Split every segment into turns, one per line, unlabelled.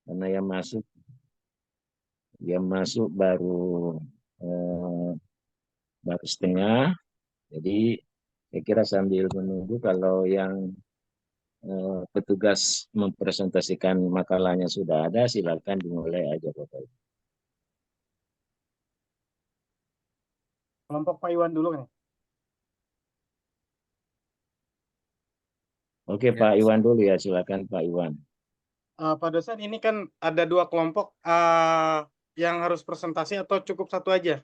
karena yang masuk eh, baru setengah. Jadi saya kira sambil menunggu kalau yang petugas mempresentasikan makalahnya sudah ada, silakan dimulai aja Bapak.
Kelompok Pak Iwan dulu nih.
Oke, Pak Iwan dulu ya, silakan Pak Iwan.
Pak dosen, ini kan ada 2 kelompok yang harus presentasi atau cukup 1 aja?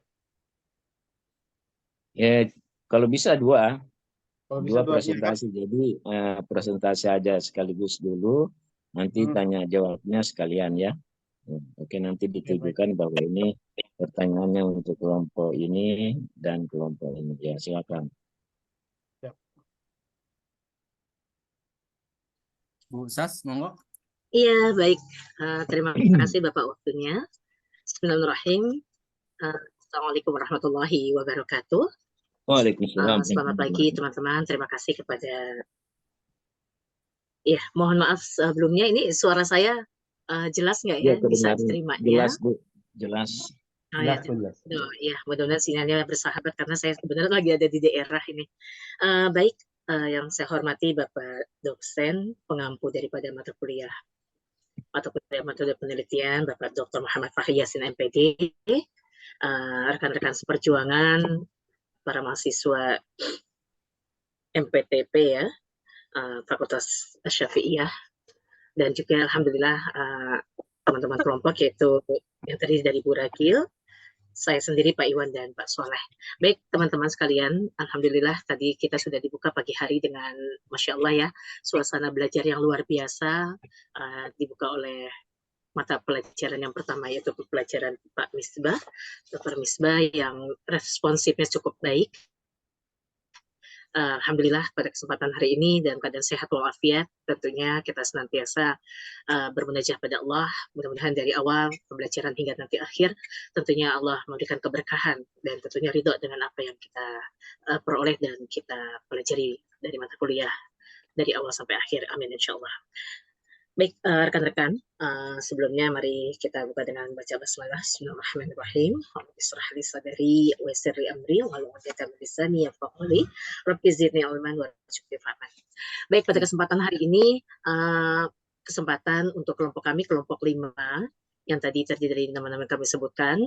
Kalau bisa dua
Kalau bisa 2, iya kan?
presentasi. Jadi presentasi aja sekaligus dulu, nanti tanya jawabnya sekalian ya. Oke, nanti ditujukan bahwa ini pertanyaannya untuk kelompok ini dan kelompok ini. Ya, silakan.
Bu Sas, monggo.
Iya, baik. Terima kasih Bapak waktunya. Bismillahirrahmanirrahim. Assalamualaikum warahmatullahi wabarakatuh.
Waalaikumsalam.
Selamat pagi teman-teman. Terima kasih kepada. Ya, mohon maaf sebelumnya, ini suara saya jelas nggak ya? Bisa diterima ya?
Jelas Bu, jelas.
Jelas. Ya, mudah-mudahan sinyalnya bersahabat karena saya sebenarnya lagi ada di daerah ini. Baik, yang saya hormati Bapak dosen pengampu daripada mata kuliah metode penelitian Bapak Dr. Muhammad Fahri Yasin MPD, rekan-rekan seperjuangan, para mahasiswa MPTP ya, Fakultas Syafi'iyah, dan juga alhamdulillah teman-teman kelompok yaitu yang terdiri dari Bu Ragil, saya sendiri Pak Iwan dan Pak Soleh. Baik teman-teman sekalian, alhamdulillah tadi kita sudah dibuka pagi hari dengan Masya Allah ya, suasana belajar yang luar biasa, dibuka oleh mata pelajaran yang pertama yaitu pelajaran Pak Misbah, Dr. Misbah yang responsifnya cukup baik. Alhamdulillah pada kesempatan hari ini dan keadaan sehat walafiat, tentunya kita senantiasa bermunajat pada Allah. Mudah-mudahan dari awal pembelajaran hingga nanti akhir, tentunya Allah memberikan keberkahan dan tentunya ridho dengan apa yang kita peroleh dan kita pelajari dari mata kuliah dari awal sampai akhir. Amin insya Allah. Baik, rekan-rekan, sebelumnya mari kita buka dengan baca basmalah. Bismillahirrahmanirrahim. Bismillah li sadri wa yassir li amri wahlul 'uqdatam min lisani yafqahu qawli. Rabbi zidni ilman warzuqni fahman. Baik, pada kesempatan hari ini kesempatan untuk kelompok kami, kelompok 5 yang tadi terdiri dari nama-nama kami sebutkan.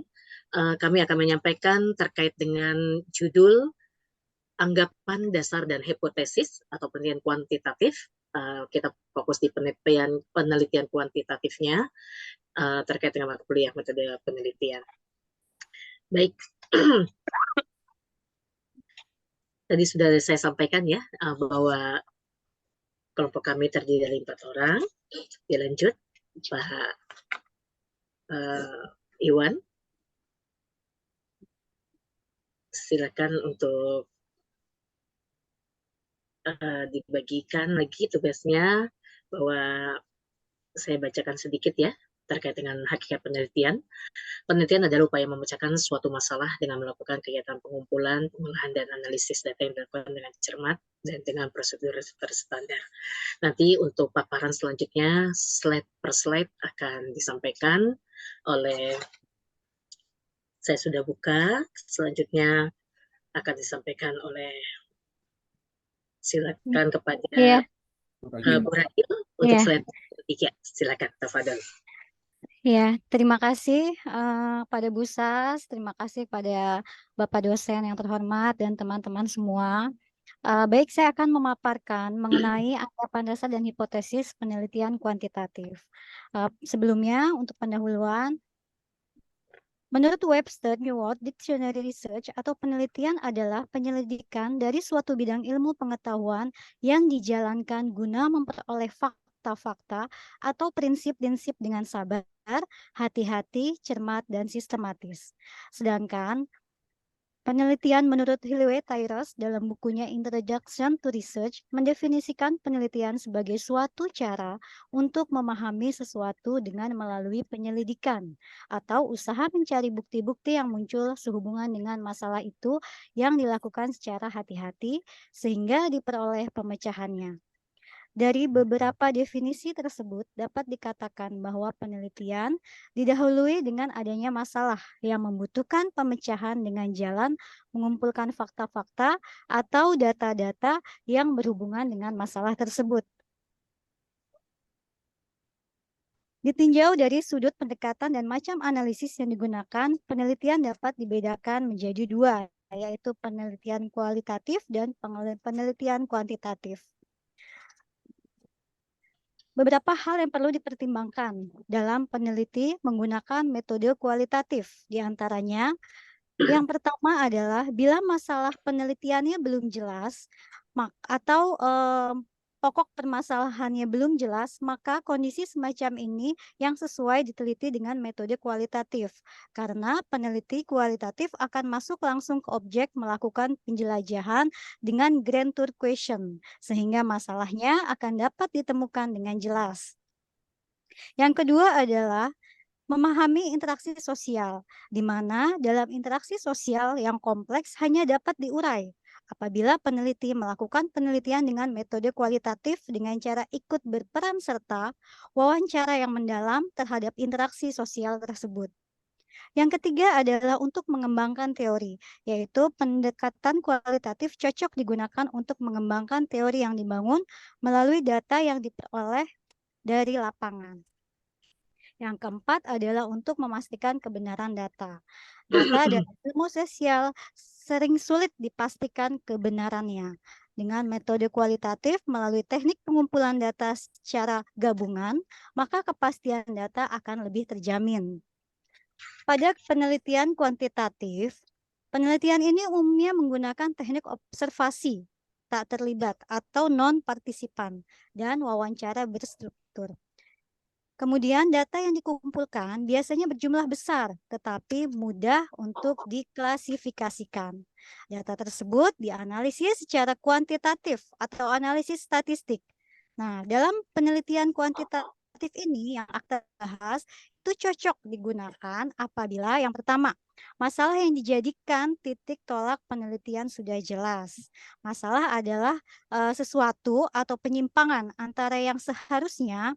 Kami akan menyampaikan terkait dengan judul anggapan dasar dan hipotesis atau penelitian kuantitatif. Kita fokus di penelitian kuantitatifnya terkait dengan mata kuliah metode penelitian. Baik, tadi sudah saya sampaikan ya bahwa kelompok kami terdiri dari 4 orang. Dilanjut Pak Iwan, silakan untuk dibagikan lagi tugasnya, bahwa saya bacakan sedikit ya terkait dengan hakikat penelitian. Penelitian adalah upaya memecahkan suatu masalah dengan melakukan kegiatan pengumpulan, pengolahan, dan analisis data yang dilakukan dengan cermat dan dengan prosedur terstandar. Nanti untuk paparan selanjutnya, slide per slide akan disampaikan oleh, saya sudah buka, selanjutnya akan disampaikan oleh, silakan kepada Bu Rahil untuk slide ketiga. Silakan, tafadhol.
Ya, terima kasih pada Bu Sas, terima kasih pada Bapak dosen yang terhormat dan teman-teman semua. Baik, saya akan memaparkan mengenai anggapan dasar dan hipotesis penelitian kuantitatif. Sebelumnya, untuk pendahuluan, menurut Webster New World Dictionary Research atau penelitian adalah penyelidikan dari suatu bidang ilmu pengetahuan yang dijalankan guna memperoleh fakta-fakta atau prinsip-prinsip dengan sabar, hati-hati, cermat, dan sistematis. Sedangkan penelitian menurut Hilwe Tyrus dalam bukunya Introduction to Research mendefinisikan penelitian sebagai suatu cara untuk memahami sesuatu dengan melalui penyelidikan atau usaha mencari bukti-bukti yang muncul sehubungan dengan masalah itu yang dilakukan secara hati-hati sehingga diperoleh pemecahannya. Dari beberapa definisi tersebut dapat dikatakan bahwa penelitian didahului dengan adanya masalah yang membutuhkan pemecahan dengan jalan mengumpulkan fakta-fakta atau data-data yang berhubungan dengan masalah tersebut. Ditinjau dari sudut pendekatan dan macam analisis yang digunakan, penelitian dapat dibedakan menjadi dua, yaitu penelitian kualitatif dan penelitian kuantitatif. Beberapa hal yang perlu dipertimbangkan dalam peneliti menggunakan metode kualitatif. Di antaranya, yang pertama adalah bila masalah penelitiannya belum jelas atau pokok permasalahannya belum jelas, maka kondisi semacam ini yang sesuai diteliti dengan metode kualitatif. Karena peneliti kualitatif akan masuk langsung ke objek melakukan penjelajahan dengan grand tour question, sehingga masalahnya akan dapat ditemukan dengan jelas. Yang kedua adalah memahami interaksi sosial, di mana dalam interaksi sosial yang kompleks hanya dapat diurai apabila peneliti melakukan penelitian dengan metode kualitatif dengan cara ikut berperan serta wawancara yang mendalam terhadap interaksi sosial tersebut. Yang ketiga adalah untuk mengembangkan teori, yaitu pendekatan kualitatif cocok digunakan untuk mengembangkan teori yang dibangun melalui data yang diperoleh dari lapangan. Yang keempat adalah untuk memastikan kebenaran data. Data dan ilmu sosial sering sulit dipastikan kebenarannya. Dengan metode kualitatif melalui teknik pengumpulan data secara gabungan, maka kepastian data akan lebih terjamin. Pada penelitian kuantitatif, penelitian ini umumnya menggunakan teknik observasi tak terlibat atau non-partisipan dan wawancara berstruktur. Kemudian data yang dikumpulkan biasanya berjumlah besar, tetapi mudah untuk diklasifikasikan. Data tersebut dianalisis secara kuantitatif atau analisis statistik. Nah, dalam penelitian kuantitatif ini yang akan bahas, itu cocok digunakan apabila yang pertama, masalah yang dijadikan titik tolak penelitian sudah jelas. Masalah adalah sesuatu atau penyimpangan antara yang seharusnya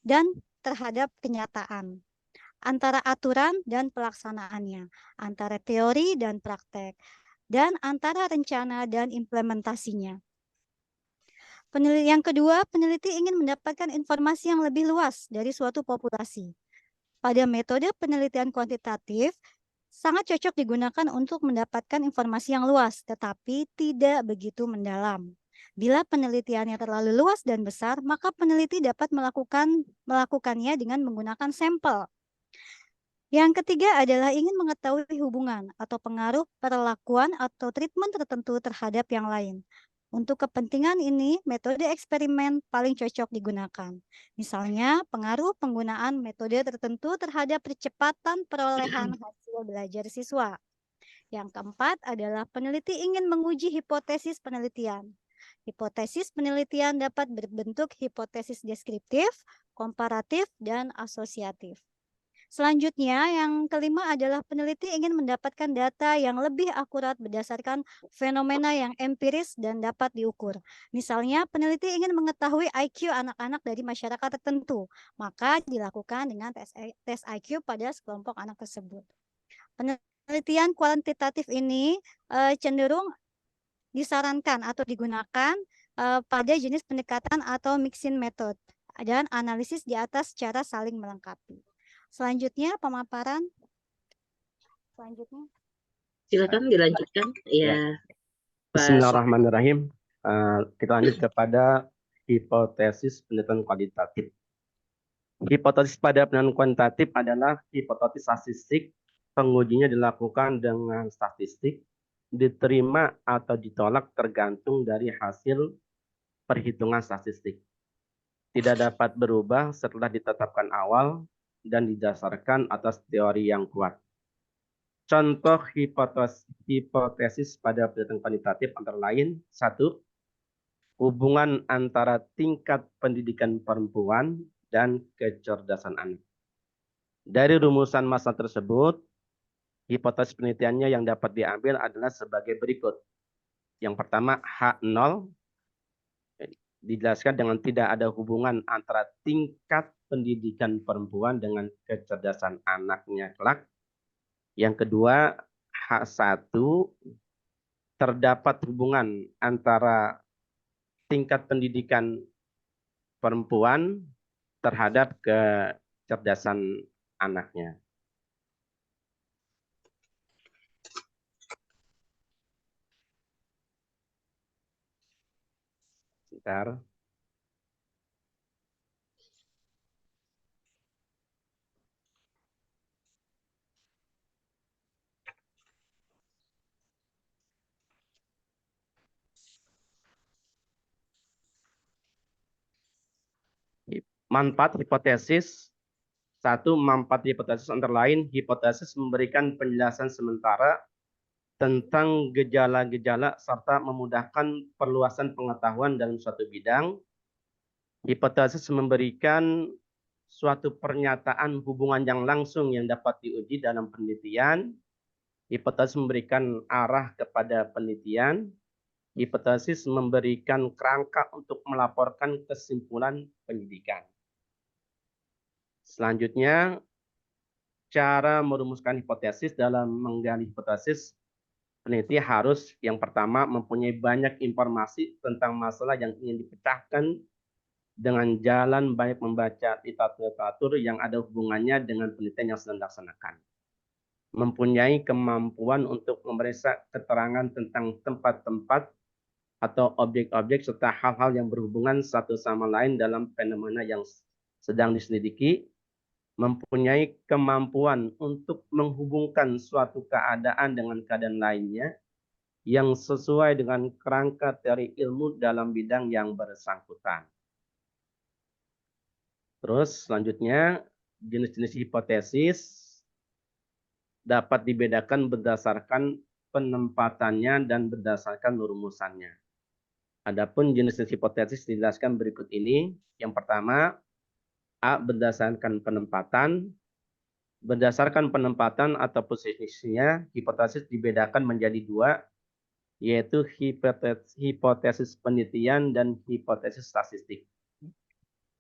dan terhadap kenyataan, antara aturan dan pelaksanaannya, antara teori dan praktek, dan antara rencana dan implementasinya. Yang kedua, peneliti ingin mendapatkan informasi yang lebih luas dari suatu populasi. Pada metode penelitian kuantitatif, sangat cocok digunakan untuk mendapatkan informasi yang luas, tetapi tidak begitu mendalam. Bila penelitiannya terlalu luas dan besar, maka peneliti dapat melakukannya dengan menggunakan sampel. Yang ketiga adalah ingin mengetahui hubungan atau pengaruh perlakuan atau treatment tertentu terhadap yang lain. Untuk kepentingan ini, metode eksperimen paling cocok digunakan. Misalnya, pengaruh penggunaan metode tertentu terhadap percepatan perolehan hasil belajar siswa. Yang keempat adalah peneliti ingin menguji hipotesis penelitian. Hipotesis penelitian dapat berbentuk hipotesis deskriptif, komparatif, dan asosiatif. Selanjutnya, yang kelima adalah peneliti ingin mendapatkan data yang lebih akurat berdasarkan fenomena yang empiris dan dapat diukur. Misalnya, peneliti ingin mengetahui IQ anak-anak dari masyarakat tertentu, maka dilakukan dengan tes IQ pada sekelompok anak tersebut. Penelitian kuantitatif ini cenderung disarankan atau digunakan pada jenis pendekatan atau mixing method dan analisis di atas secara saling melengkapi. Selanjutnya pemaparan. Selanjutnya.
Silakan dilanjutkan. Ya.
Bismillahirrahmanirrahim. Kita lanjut kepada hipotesis penelitian kualitatif. Hipotesis pada penelitian kuantitatif adalah hipotesis statistik. Pengujinya dilakukan dengan statistik, diterima atau ditolak tergantung dari hasil perhitungan statistik. Tidak dapat berubah setelah ditetapkan awal dan didasarkan atas teori yang kuat. Contoh hipotesis pada penelitian kuantitatif antara lain: 1. Hubungan antara tingkat pendidikan perempuan dan kecerdasan anak. Dari rumusan masalah tersebut, hipotesis penelitiannya yang dapat diambil adalah sebagai berikut. Yang pertama, H0 dijelaskan dengan tidak ada hubungan antara tingkat pendidikan perempuan dengan kecerdasan anaknya kelak. Yang kedua, H1 terdapat hubungan antara tingkat pendidikan perempuan terhadap kecerdasan anaknya. Sebentar. Manfaat hipotesis. Satu, manfaat hipotesis antara lain, hipotesis memberikan penjelasan sementara tentang gejala-gejala serta memudahkan perluasan pengetahuan dalam suatu bidang. Hipotesis memberikan suatu pernyataan hubungan yang langsung yang dapat diuji dalam penelitian. Hipotesis memberikan arah kepada penelitian. Hipotesis memberikan kerangka untuk melaporkan kesimpulan penyidikan. Selanjutnya, cara merumuskan hipotesis. Dalam menggali hipotesis, peneliti harus yang pertama mempunyai banyak informasi tentang masalah yang ingin dipecahkan dengan jalan baik membaca literatur yang ada hubungannya dengan penelitian yang sedang dilaksanakan. Mempunyai kemampuan untuk memeriksa keterangan tentang tempat-tempat atau objek-objek serta hal-hal yang berhubungan satu sama lain dalam fenomena yang sedang diselidiki. Mempunyai kemampuan untuk menghubungkan suatu keadaan dengan keadaan lainnya yang sesuai dengan kerangka teori ilmu dalam bidang yang bersangkutan. Terus selanjutnya, jenis-jenis hipotesis dapat dibedakan berdasarkan penempatannya dan berdasarkan rumusannya. Adapun jenis-jenis hipotesis dijelaskan berikut ini. Yang pertama, A. Berdasarkan penempatan. Berdasarkan penempatan atau posisinya, hipotesis dibedakan menjadi dua, yaitu hipotesis penelitian dan hipotesis statistik.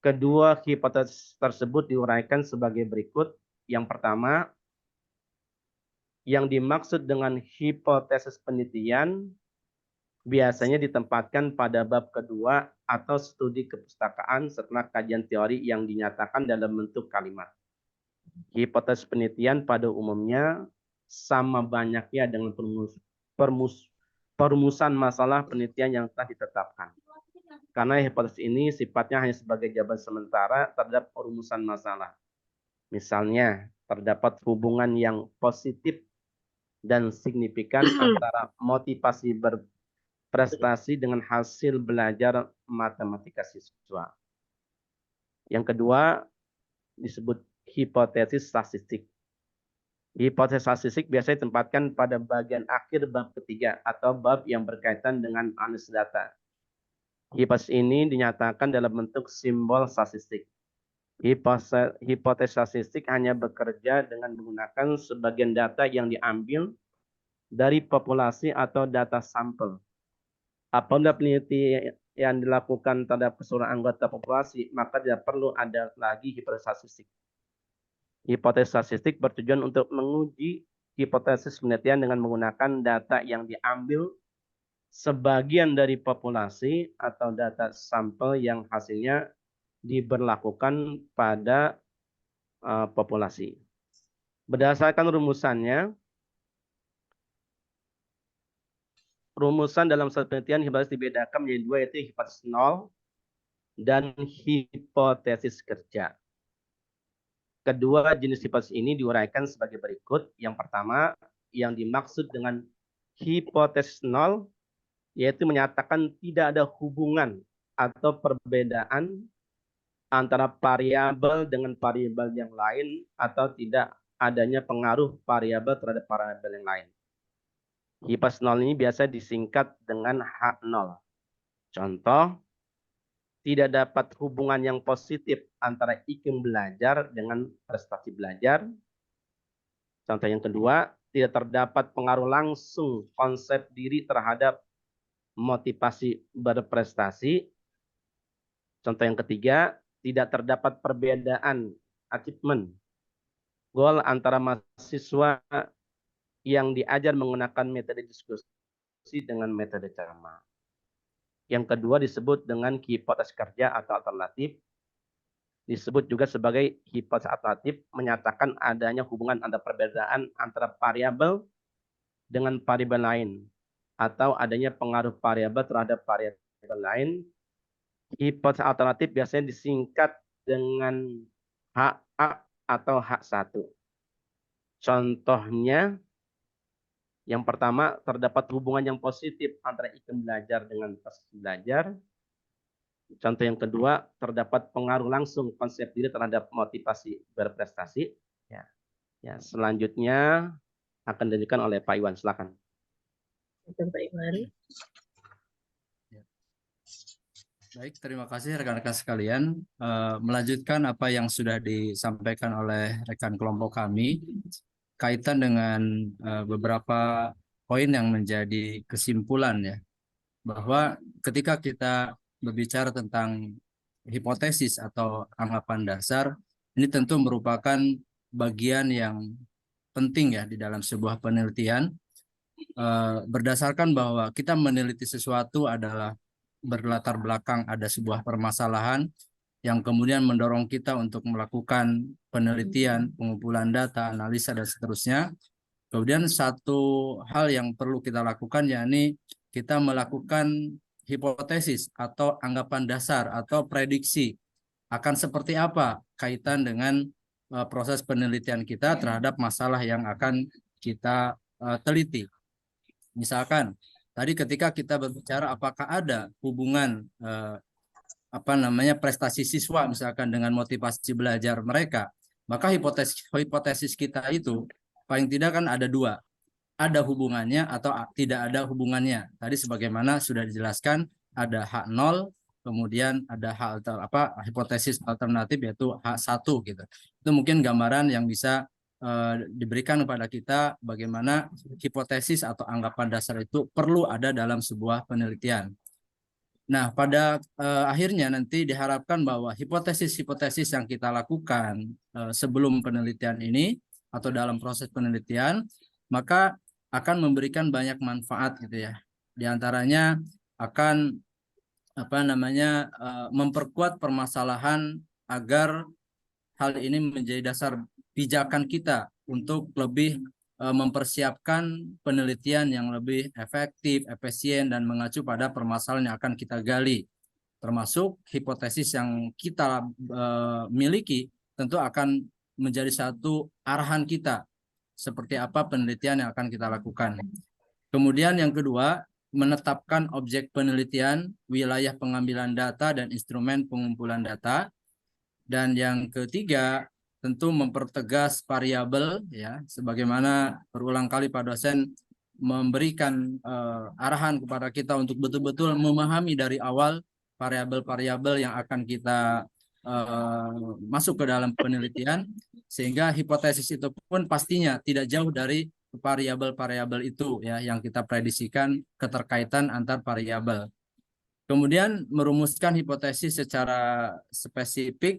Kedua hipotesis tersebut diuraikan sebagai berikut. Yang pertama, yang dimaksud dengan hipotesis penelitian biasanya ditempatkan pada bab kedua atau studi kepustakaan setelah kajian teori yang dinyatakan dalam bentuk kalimat. Hipotesis penelitian pada umumnya sama banyaknya dengan perumusan masalah penelitian yang telah ditetapkan. Karena hipotesis ini sifatnya hanya sebagai jawaban sementara terhadap rumusan masalah. Misalnya, terdapat hubungan yang positif dan signifikan antara motivasi berprestasi dengan hasil belajar matematika siswa. Yang kedua disebut hipotesis statistik. Hipotesis statistik biasanya ditempatkan pada bagian akhir bab ketiga atau bab yang berkaitan dengan analisis data. Hipotesis ini dinyatakan dalam bentuk simbol statistik. Hipotesis statistik hanya bekerja dengan menggunakan sebagian data yang diambil dari populasi atau data sampel. Apabila penelitian yang dilakukan terhadap keseluruhan anggota populasi, maka tidak perlu ada lagi hipotesis statistik. Hipotesis statistik bertujuan untuk menguji hipotesis penelitian dengan menggunakan data yang diambil sebagian dari populasi atau data sampel yang hasilnya diberlakukan pada populasi. Berdasarkan rumusannya, rumusan dalam suatu penelitian hipotesis dibedakan menjadi dua, yaitu hipotesis nol dan hipotesis kerja. Kedua jenis hipotesis ini diuraikan sebagai berikut. Yang pertama, yang dimaksud dengan hipotesis nol, yaitu menyatakan tidak ada hubungan atau perbedaan antara variabel dengan variabel yang lain atau tidak adanya pengaruh variabel terhadap variabel yang lain. Hipotesis nol ini biasa disingkat dengan H0. Contoh, tidak dapat hubungan yang positif antara iklim belajar dengan prestasi belajar. Contoh yang kedua, tidak terdapat pengaruh langsung konsep diri terhadap motivasi berprestasi. Contoh yang ketiga, tidak terdapat perbedaan achievement goal antara mahasiswa yang diajar menggunakan metode diskusi dengan metode ceramah. Yang kedua disebut dengan hipotesis kerja atau alternatif. Disebut juga sebagai hipotesis alternatif, menyatakan adanya hubungan antara perbedaan antara variabel dengan variabel lain, atau adanya pengaruh variabel terhadap variabel lain. Hipotesis alternatif biasanya disingkat dengan HA atau H1. Contohnya, yang pertama, terdapat hubungan yang positif antara iklim belajar dengan proses belajar. Contoh yang kedua, terdapat pengaruh langsung konsep diri terhadap motivasi berprestasi. Ya, selanjutnya akan dilanjutkan oleh Pak Iwan. Silakan.
Pak Iwan.
Baik, terima kasih rekan-rekan sekalian. Melanjutkan apa yang sudah disampaikan oleh rekan kelompok kami, kaitan dengan beberapa poin yang menjadi kesimpulan ya, bahwa ketika kita berbicara tentang hipotesis atau anggapan dasar, ini tentu merupakan bagian yang penting ya di dalam sebuah penelitian, berdasarkan bahwa kita meneliti sesuatu adalah berlatar belakang ada sebuah permasalahan yang kemudian mendorong kita untuk melakukan penelitian, pengumpulan data, analisa, dan seterusnya. Kemudian satu hal yang perlu kita lakukan yakni kita melakukan hipotesis atau anggapan dasar atau prediksi akan seperti apa kaitan dengan proses penelitian kita terhadap masalah yang akan kita teliti. Misalkan tadi ketika kita berbicara apakah ada hubungan prestasi siswa misalkan dengan motivasi belajar mereka, maka hipotesis kita itu paling tidak kan ada dua, ada hubungannya atau tidak ada hubungannya. Tadi sebagaimana sudah dijelaskan ada H0, kemudian ada hipotesis alternatif yaitu H1 gitu. Itu mungkin gambaran yang bisa diberikan kepada kita bagaimana hipotesis atau anggapan dasar itu perlu ada dalam sebuah penelitian. Nah, pada akhirnya nanti diharapkan bahwa hipotesis-hipotesis yang kita lakukan sebelum penelitian ini atau dalam proses penelitian, maka akan memberikan banyak manfaat gitu ya. Di antaranya akan memperkuat permasalahan agar hal ini menjadi dasar pijakan kita untuk lebih mempersiapkan penelitian yang lebih efektif, efisien, dan mengacu pada permasalahan yang akan kita gali. Termasuk hipotesis yang kita miliki tentu akan menjadi satu arahan kita seperti apa penelitian yang akan kita lakukan. Kemudian yang kedua, menetapkan objek penelitian, wilayah pengambilan data, dan instrumen pengumpulan data. Dan yang ketiga, tentu mempertegas variabel ya, sebagaimana berulang kali Pak dosen memberikan arahan kepada kita untuk betul-betul memahami dari awal variabel-variabel yang akan kita masuk ke dalam penelitian, sehingga hipotesis itu pun pastinya tidak jauh dari variabel-variabel itu ya yang kita prediksikan keterkaitan antar variabel. Kemudian merumuskan hipotesis secara spesifik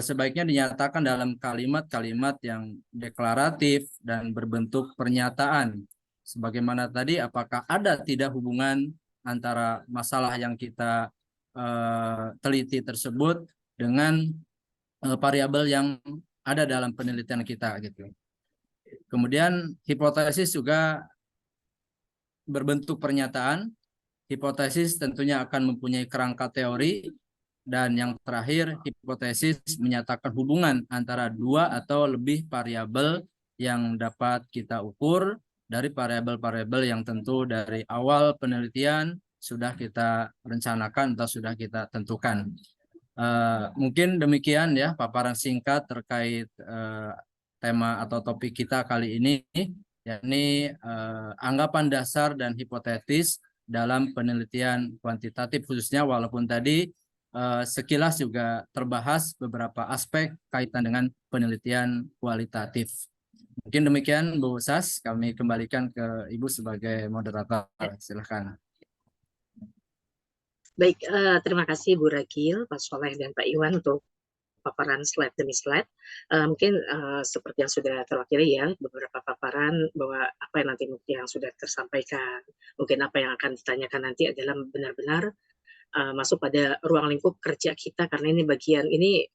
sebaiknya dinyatakan dalam kalimat-kalimat yang deklaratif dan berbentuk pernyataan. Sebagaimana tadi, apakah ada tidak hubungan antara masalah yang kita teliti tersebut dengan variabel yang ada dalam penelitian kita gitu. Kemudian hipotesis juga berbentuk pernyataan. Hipotesis tentunya akan mempunyai kerangka teori. Dan yang terakhir, hipotesis menyatakan hubungan antara dua atau lebih variabel yang dapat kita ukur dari variabel-variabel yang tentu dari awal penelitian sudah kita rencanakan atau sudah kita tentukan. Mungkin demikian ya paparan singkat terkait tema atau topik kita kali ini, yakni anggapan dasar dan hipotetis dalam penelitian kuantitatif khususnya, walaupun tadi sekilas juga terbahas beberapa aspek kaitan dengan penelitian kualitatif. Mungkin demikian Bu Sas, kami kembalikan ke Ibu sebagai moderator. Silakan.
Baik, terima kasih Bu Ragil, Pak Soleh, dan Pak Iwan untuk paparan slide demi slide. Mungkin seperti yang sudah terwakili ya, beberapa paparan bahwa apa yang nanti yang sudah tersampaikan, mungkin apa yang akan ditanyakan nanti adalah benar-benar masuk pada ruang lingkup kerja kita, karena ini bagian ini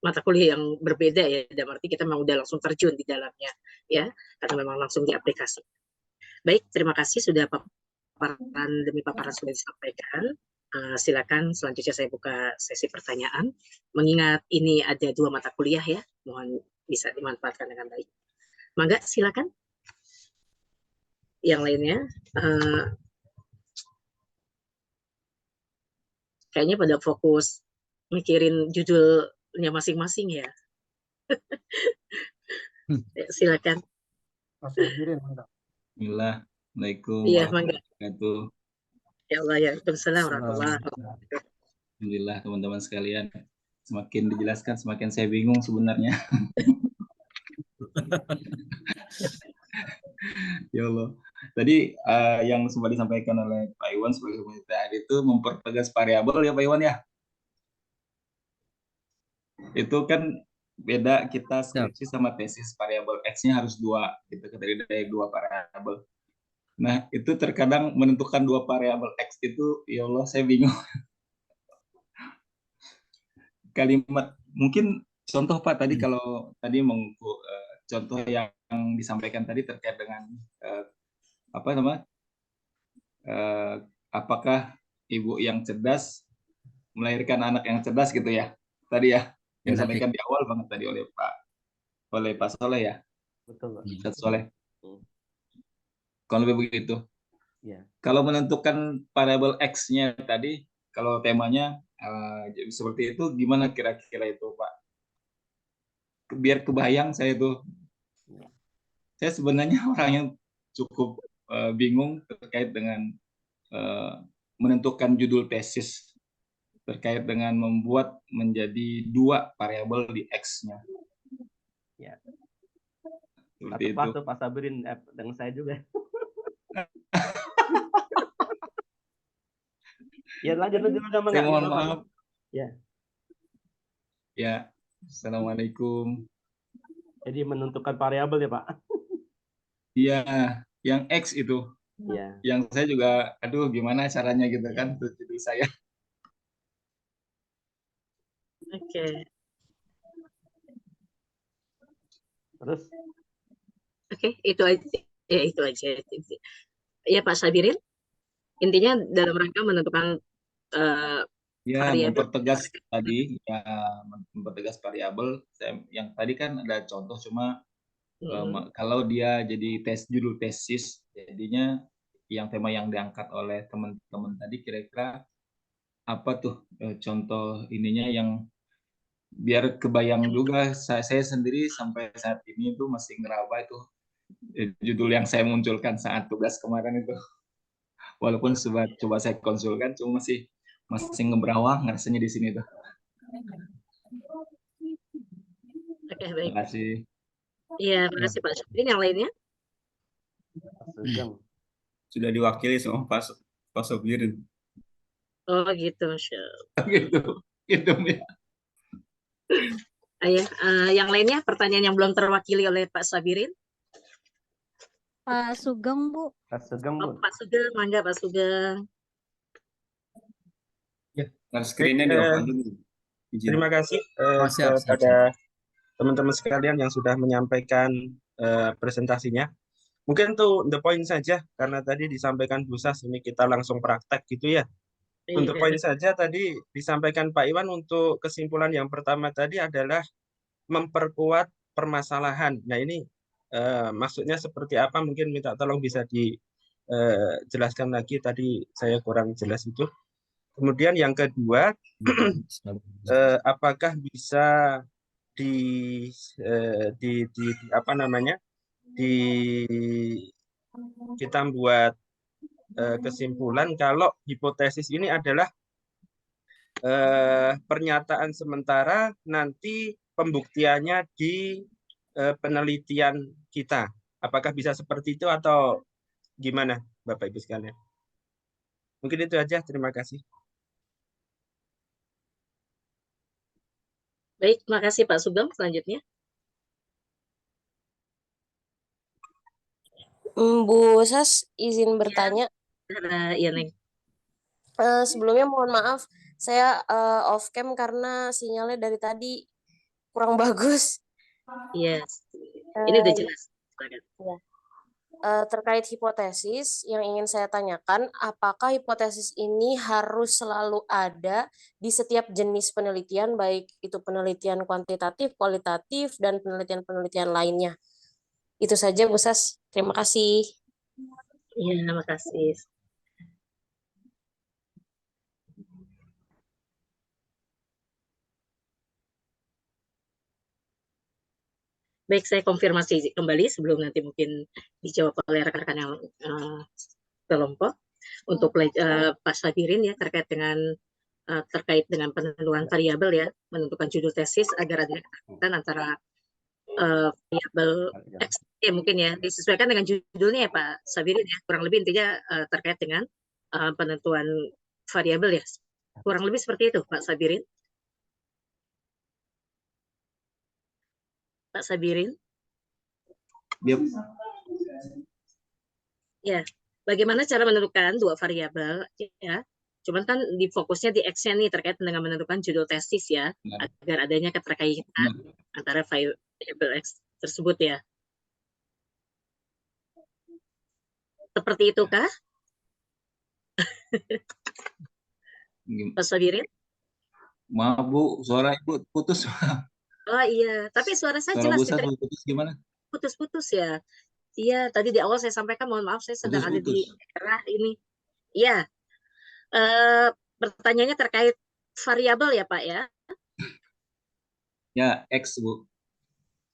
mata kuliah yang berbeda ya, dalam arti kita memang udah langsung terjun di dalamnya ya, karena memang langsung diaplikasi. Baik, terima kasih sudah paparan demi paparan sudah disampaikan. Silakan selanjutnya saya buka sesi pertanyaan. Mengingat ini ada 2 mata kuliah ya, mohon bisa dimanfaatkan dengan baik. Mangga, silakan. Yang lainnya, kayaknya pada fokus mikirin judulnya masing-masing ya. Silakan.
Mas Sabirin, mangga.
Bismillah. Assalamualaikum
Iya, mangga.
warahmatullahi wabarakatuh.
Ya Allah, ya. Waalaikumsalam warahmatullahi wabarakatuh.
Alhamdulillah teman-teman sekalian. Semakin dijelaskan semakin saya bingung sebenarnya. Ya Allah. Tadi yang sempat disampaikan oleh Pak Iwan sebagai pembicara itu mempertegas variabel ya Pak Iwan ya. Itu kan beda kita skripsi sama tesis, variabel X-nya harus 2, kita terdiri dari 2 variabel. Nah, itu terkadang menentukan 2 variabel X itu, ya Allah, saya bingung. Kalimat, mungkin contoh Pak tadi kalau tadi contoh yang disampaikan tadi terkait dengan apa namanya, apakah ibu yang cerdas melahirkan anak yang cerdas gitu ya, tadi ya, yang disampaikan di awal banget tadi oleh Pak Soleh ya.
Betul, Pak.
Ustaz Soleh. Kalau lebih begitu.
Ya.
Kalau menentukan variabel X-nya tadi, kalau temanya seperti itu, gimana kira-kira itu, Pak? Biar kebayang saya tuh. Saya sebenarnya orang yang cukup bingung terkait dengan menentukan judul tesis, terkait dengan membuat menjadi 2 variabel di X-nya.
Ya.
Seperti itu.
Pak Sabirin dengan saya juga. Ya lanjut.
Saya mohon maaf.
Ya.
Ya. Assalamualaikum.
Jadi menentukan variabel ya Pak.
Iya, yang X itu.
Ya.
Yang saya juga, aduh gimana caranya gitu kan, jadi saya.
Oke.
Terus?
Oke, itu aja. Ya, itu aja. Ya, Pak Sabirin. Intinya dalam rangka menentukan
ya,
variabel.
mempertegas tadi, ya, mempertegas variabel. Yang tadi kan ada contoh, cuma kalau dia jadi judul tesis, jadinya yang tema yang diangkat oleh teman-teman tadi kira-kira apa tuh contoh ininya yang biar kebayang juga. Saya sendiri sampai saat ini tuh masih ngeraba itu judul yang saya munculkan saat tugas kemarin itu. Walaupun coba saya konsulkan, cuma masih ngeberawang rasanya di sini tuh.
Oke, baik.
Terima kasih.
Iya, terima kasih Pak Sabirin. Yang lainnya?
Sudah diwakili sama Pak Sabirin.
Oh gitu,
gitu ya.
Yang lainnya pertanyaan yang belum terwakili oleh Pak Sabirin?
Pak Sugeng, Bu.
Pak Sugeng, Bu.
Pak Sugeng, mangga Pak Sugeng.
Ya, screen-nya di-off dulu.
Terima kasih
siap.
kepada teman-teman sekalian yang sudah menyampaikan presentasinya. Mungkin tuh the point saja, karena tadi disampaikan Bu Sas, ini kita langsung praktek gitu ya. Untuk poin saja tadi disampaikan Pak Iwan, untuk kesimpulan yang pertama tadi adalah memperkuat permasalahan. Nah ini maksudnya seperti apa, mungkin minta tolong bisa dijelaskan lagi, tadi saya kurang jelas itu. Kemudian yang kedua, apakah bisa kita buat kesimpulan kalau hipotesis ini adalah pernyataan sementara, nanti pembuktiannya di penelitian kita. Apakah bisa seperti itu atau gimana, Bapak Ibu sekalian? Mungkin itu aja, terima kasih.
Baik, terima kasih Pak Sugeng. Selanjutnya.
Bu Sas izin bertanya.
Iya, Neng.
Sebelumnya mohon maaf, saya off cam karena sinyalnya dari tadi kurang bagus.
Yes. Ini udah jelas.
Ya. Terkait hipotesis yang ingin saya tanyakan, apakah hipotesis ini harus selalu ada di setiap jenis penelitian, baik itu penelitian kuantitatif, kualitatif, dan penelitian-penelitian lainnya? Itu saja, Bu Sas. Terima kasih.
Iya, terima kasih. Baik, saya konfirmasi kembali sebelum nanti mungkin dijawab oleh rekan-rekan yang kelompok untuk Pak Sabirin ya terkait dengan penentuan variabel ya, menentukan judul tesis agar ada ketakutan antara variabel X mungkin ya disesuaikan dengan judulnya ya Pak Sabirin ya, kurang lebih intinya terkait dengan penentuan variabel ya, kurang lebih seperti itu Pak Sabirin. Pak Sabirin.
Yep.
Ya, bagaimana cara menentukan dua variabel ya? Cuman kan di fokusnya di X-nya nih terkait dengan menentukan judul tesis ya, agar adanya keterkaitan antara variabel X tersebut ya. Seperti itu kah? Pak Sabirin?
Maaf Bu, suara Ibu putus.
Oh iya, tapi suara saya
Suara
jelas
Bu Sas
nih.
putus gimana?
Putus-putus ya. Iya, tadi di awal saya sampaikan, mohon maaf saya sedang ada di
Putus-putus.
daerah ini. Iya, pertanyaannya terkait variabel ya Pak ya?
Ya, X Bu.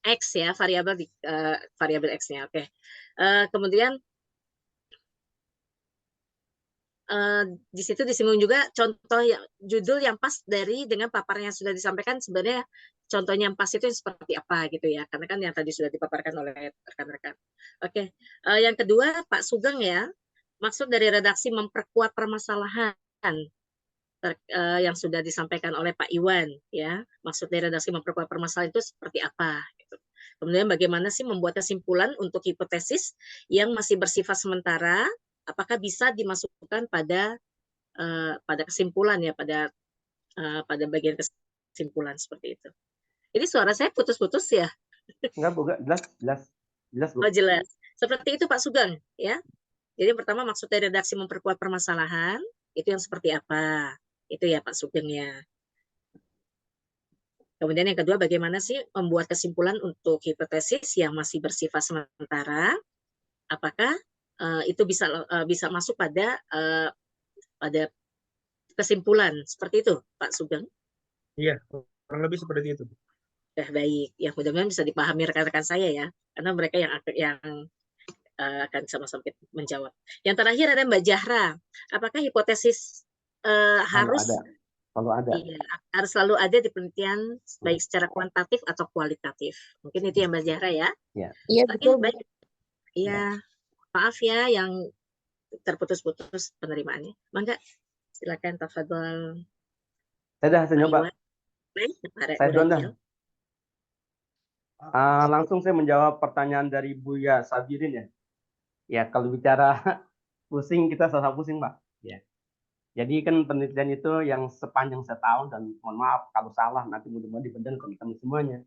X ya, variabel X-nya. Oke. Kemudian di situ disinggung juga contoh judul yang pas dengan paparan yang sudah disampaikan, sebenarnya contohnya yang pas itu seperti apa gitu ya, karena kan yang tadi sudah dipaparkan oleh rekan-rekan. Oke. Yang kedua Pak Sugeng ya, maksud dari redaksi memperkuat permasalahan yang sudah disampaikan oleh Pak Iwan ya, maksud dari redaksi memperkuat permasalahan itu seperti apa gitu. Kemudian bagaimana sih membuat kesimpulan untuk hipotesis yang masih bersifat sementara, apakah bisa dimasukkan pada kesimpulan ya, pada bagian kesimpulan seperti itu. Ini suara saya putus-putus ya?
Enggak Bu, jelas Bu.
Oh jelas. Seperti itu Pak Sugeng ya. Jadi pertama maksud dari redaksi memperkuat permasalahan itu yang seperti apa? Itu ya Pak Sugeng ya. Kemudian yang kedua, bagaimana sih membuat kesimpulan untuk hipotesis yang masih bersifat sementara? Apakah itu bisa masuk pada kesimpulan seperti itu, Pak Sugeng?
Iya, kurang lebih seperti itu.
Baik, ya mudah-mudahan bisa dipahami rekan-rekan saya ya, karena mereka yang akan sama-sama menjawab. Yang terakhir ada Mbak Jahra, apakah hipotesis harus iya, harus selalu ada di penelitian baik secara kuantitatif atau kualitatif? Mungkin itu ya Mbak Zahra ya.
Iya betul.
Baik. Iya, maaf ya yang terputus-putus penerimaannya. Mangga, silakan tafadhol.
Saya dah nyoba.
Baik,
Saya duluan dah. Langsung saya menjawab pertanyaan dari Buya Sabirin ya. Ya kalau bicara pusing kita sama pusing Pak. Ya. Jadi kan penelitian itu yang sepanjang setahun dan mohon maaf kalau salah nanti mudah-mudahan dibenerin teman-teman semuanya.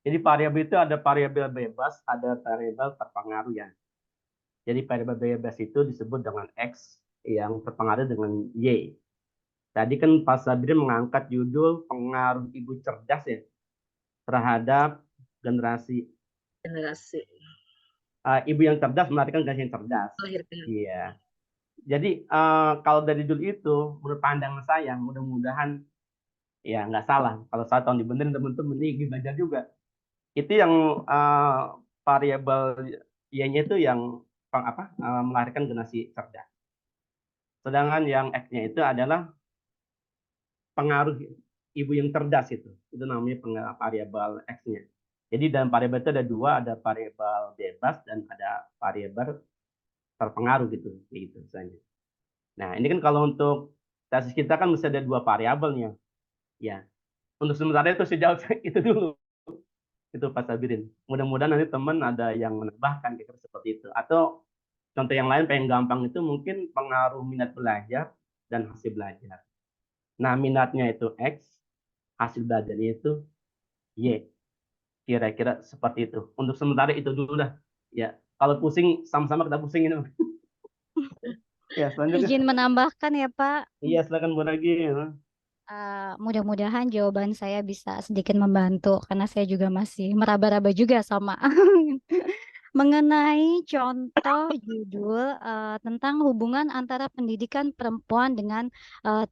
Jadi variabel itu ada variabel bebas, ada variabel terpengaruh ya. Jadi variabel bebas itu disebut dengan X yang terpengaruh dengan Y. Tadi kan Pak Sabirin mengangkat judul pengaruh ibu cerdas ya terhadap generasi. Ibu yang cerdas melahirkan generasi yang cerdas. Iya. Jadi kalau dari judul itu, menurut pandangan saya, mudah-mudahan ya nggak salah. Kalau saya tahun dibenerin teman-teman ini belajar juga. Itu yang variabel Y-nya itu yang melahirkan generasi cerdas. Sedangkan yang X-nya itu adalah pengaruh ibu yang cerdas itu. Itu namanya variabel X-nya. Jadi dalam variabel itu ada dua, ada variabel bebas dan ada variabel terpengaruh gitu misalnya. Nah, ini kan kalau untuk tesis kita kan mesti ada dua variabelnya. Ya. Untuk sementara itu sejauh itu dulu. Itu Pak Sabirin. Mudah-mudahan nanti teman ada yang menambahkan gitu seperti itu. Atau contoh yang lain pengen gampang itu mungkin pengaruh minat belajar dan hasil belajar. Nah, minatnya itu X, hasil belajarnya itu Y. Kira-kira seperti itu. Untuk sementara itu dulu dah. Ya, kalau pusing sama-sama kita pusing ini. Ya, selanjutnya.
Izin menambahkan ya Pak.
Iya, silakan Bu Ragi.
Mudah-mudahan jawaban saya bisa sedikit membantu karena saya juga masih meraba-raba juga sama mengenai contoh judul tentang hubungan antara pendidikan perempuan dengan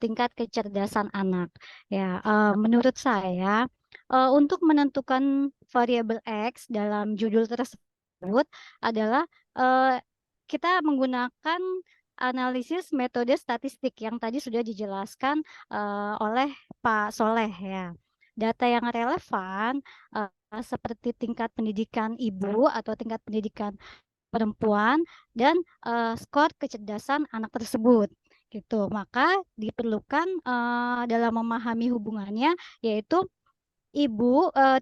tingkat kecerdasan anak. Ya, menurut saya untuk menentukan variabel X dalam judul tersebut adalah kita menggunakan analisis metode statistik yang tadi sudah dijelaskan oleh Pak Soleh ya. Data yang relevan seperti tingkat pendidikan ibu atau tingkat pendidikan perempuan dan skor kecerdasan anak tersebut gitu. Maka diperlukan dalam memahami hubungannya yaitu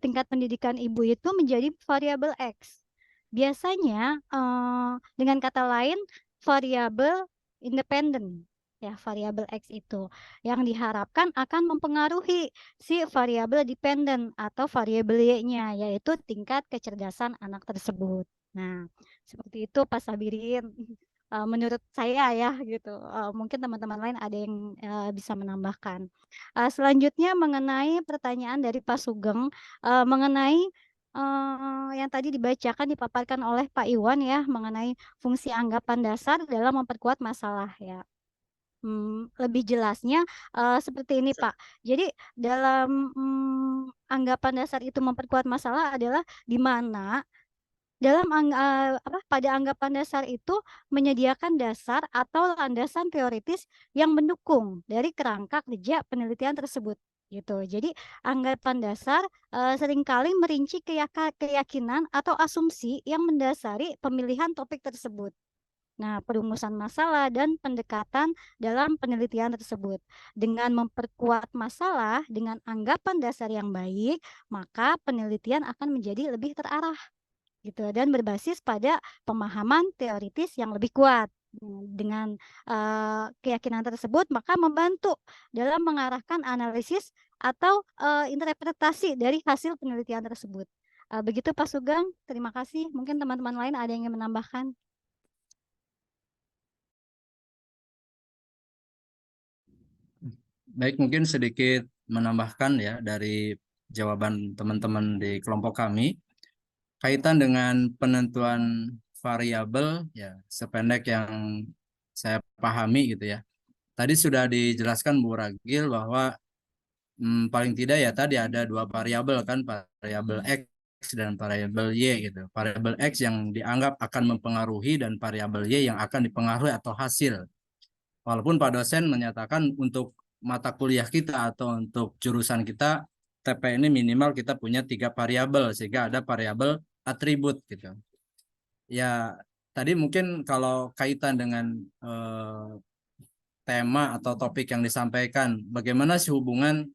tingkat pendidikan ibu itu menjadi variabel X. Biasanya dengan kata lain variabel independen ya, variabel X itu yang diharapkan akan mempengaruhi si variabel dependen atau variabel Y-nya yaitu tingkat kecerdasan anak tersebut. Nah, seperti itu Pak Sabirin. Menurut saya ya gitu. Mungkin teman-teman lain ada yang bisa menambahkan. Selanjutnya mengenai pertanyaan dari Pak Sugeng mengenai yang tadi dibacakan dipaparkan oleh Pak Iwan ya mengenai fungsi anggapan dasar dalam memperkuat masalah ya. Lebih jelasnya seperti ini Pak. Jadi dalam anggapan dasar itu memperkuat masalah adalah di mana dalam pada anggapan dasar itu menyediakan dasar atau landasan teoritis yang mendukung dari kerangka kerja penelitian tersebut gitu. Jadi anggapan dasar seringkali merinci keyakinan atau asumsi yang mendasari pemilihan topik tersebut. Nah, perumusan masalah dan pendekatan dalam penelitian tersebut. Dengan memperkuat masalah dengan anggapan dasar yang baik, maka penelitian akan menjadi lebih terarah gitu dan berbasis pada pemahaman teoritis yang lebih kuat. Dengan keyakinan tersebut maka membantu dalam mengarahkan analisis atau interpretasi dari hasil penelitian tersebut. Begitu Pak Sugeng, terima kasih. Mungkin teman-teman lain ada yang ingin menambahkan.
Baik, mungkin sedikit menambahkan ya dari jawaban teman-teman di kelompok kami. Kaitan dengan penentuan variabel ya sependek yang saya pahami gitu ya. Tadi sudah dijelaskan Bu Ragil bahwa paling tidak ya tadi ada dua variabel kan, variabel X dan variabel Y gitu. Variabel X yang dianggap akan mempengaruhi dan variabel Y yang akan dipengaruhi atau hasil. Walaupun Pak dosen menyatakan untuk mata kuliah kita atau untuk jurusan kita TP ini minimal kita punya 3 variabel sehingga ada variabel atribut gitu. Ya tadi mungkin kalau kaitan dengan tema atau topik yang disampaikan, bagaimana sih hubungan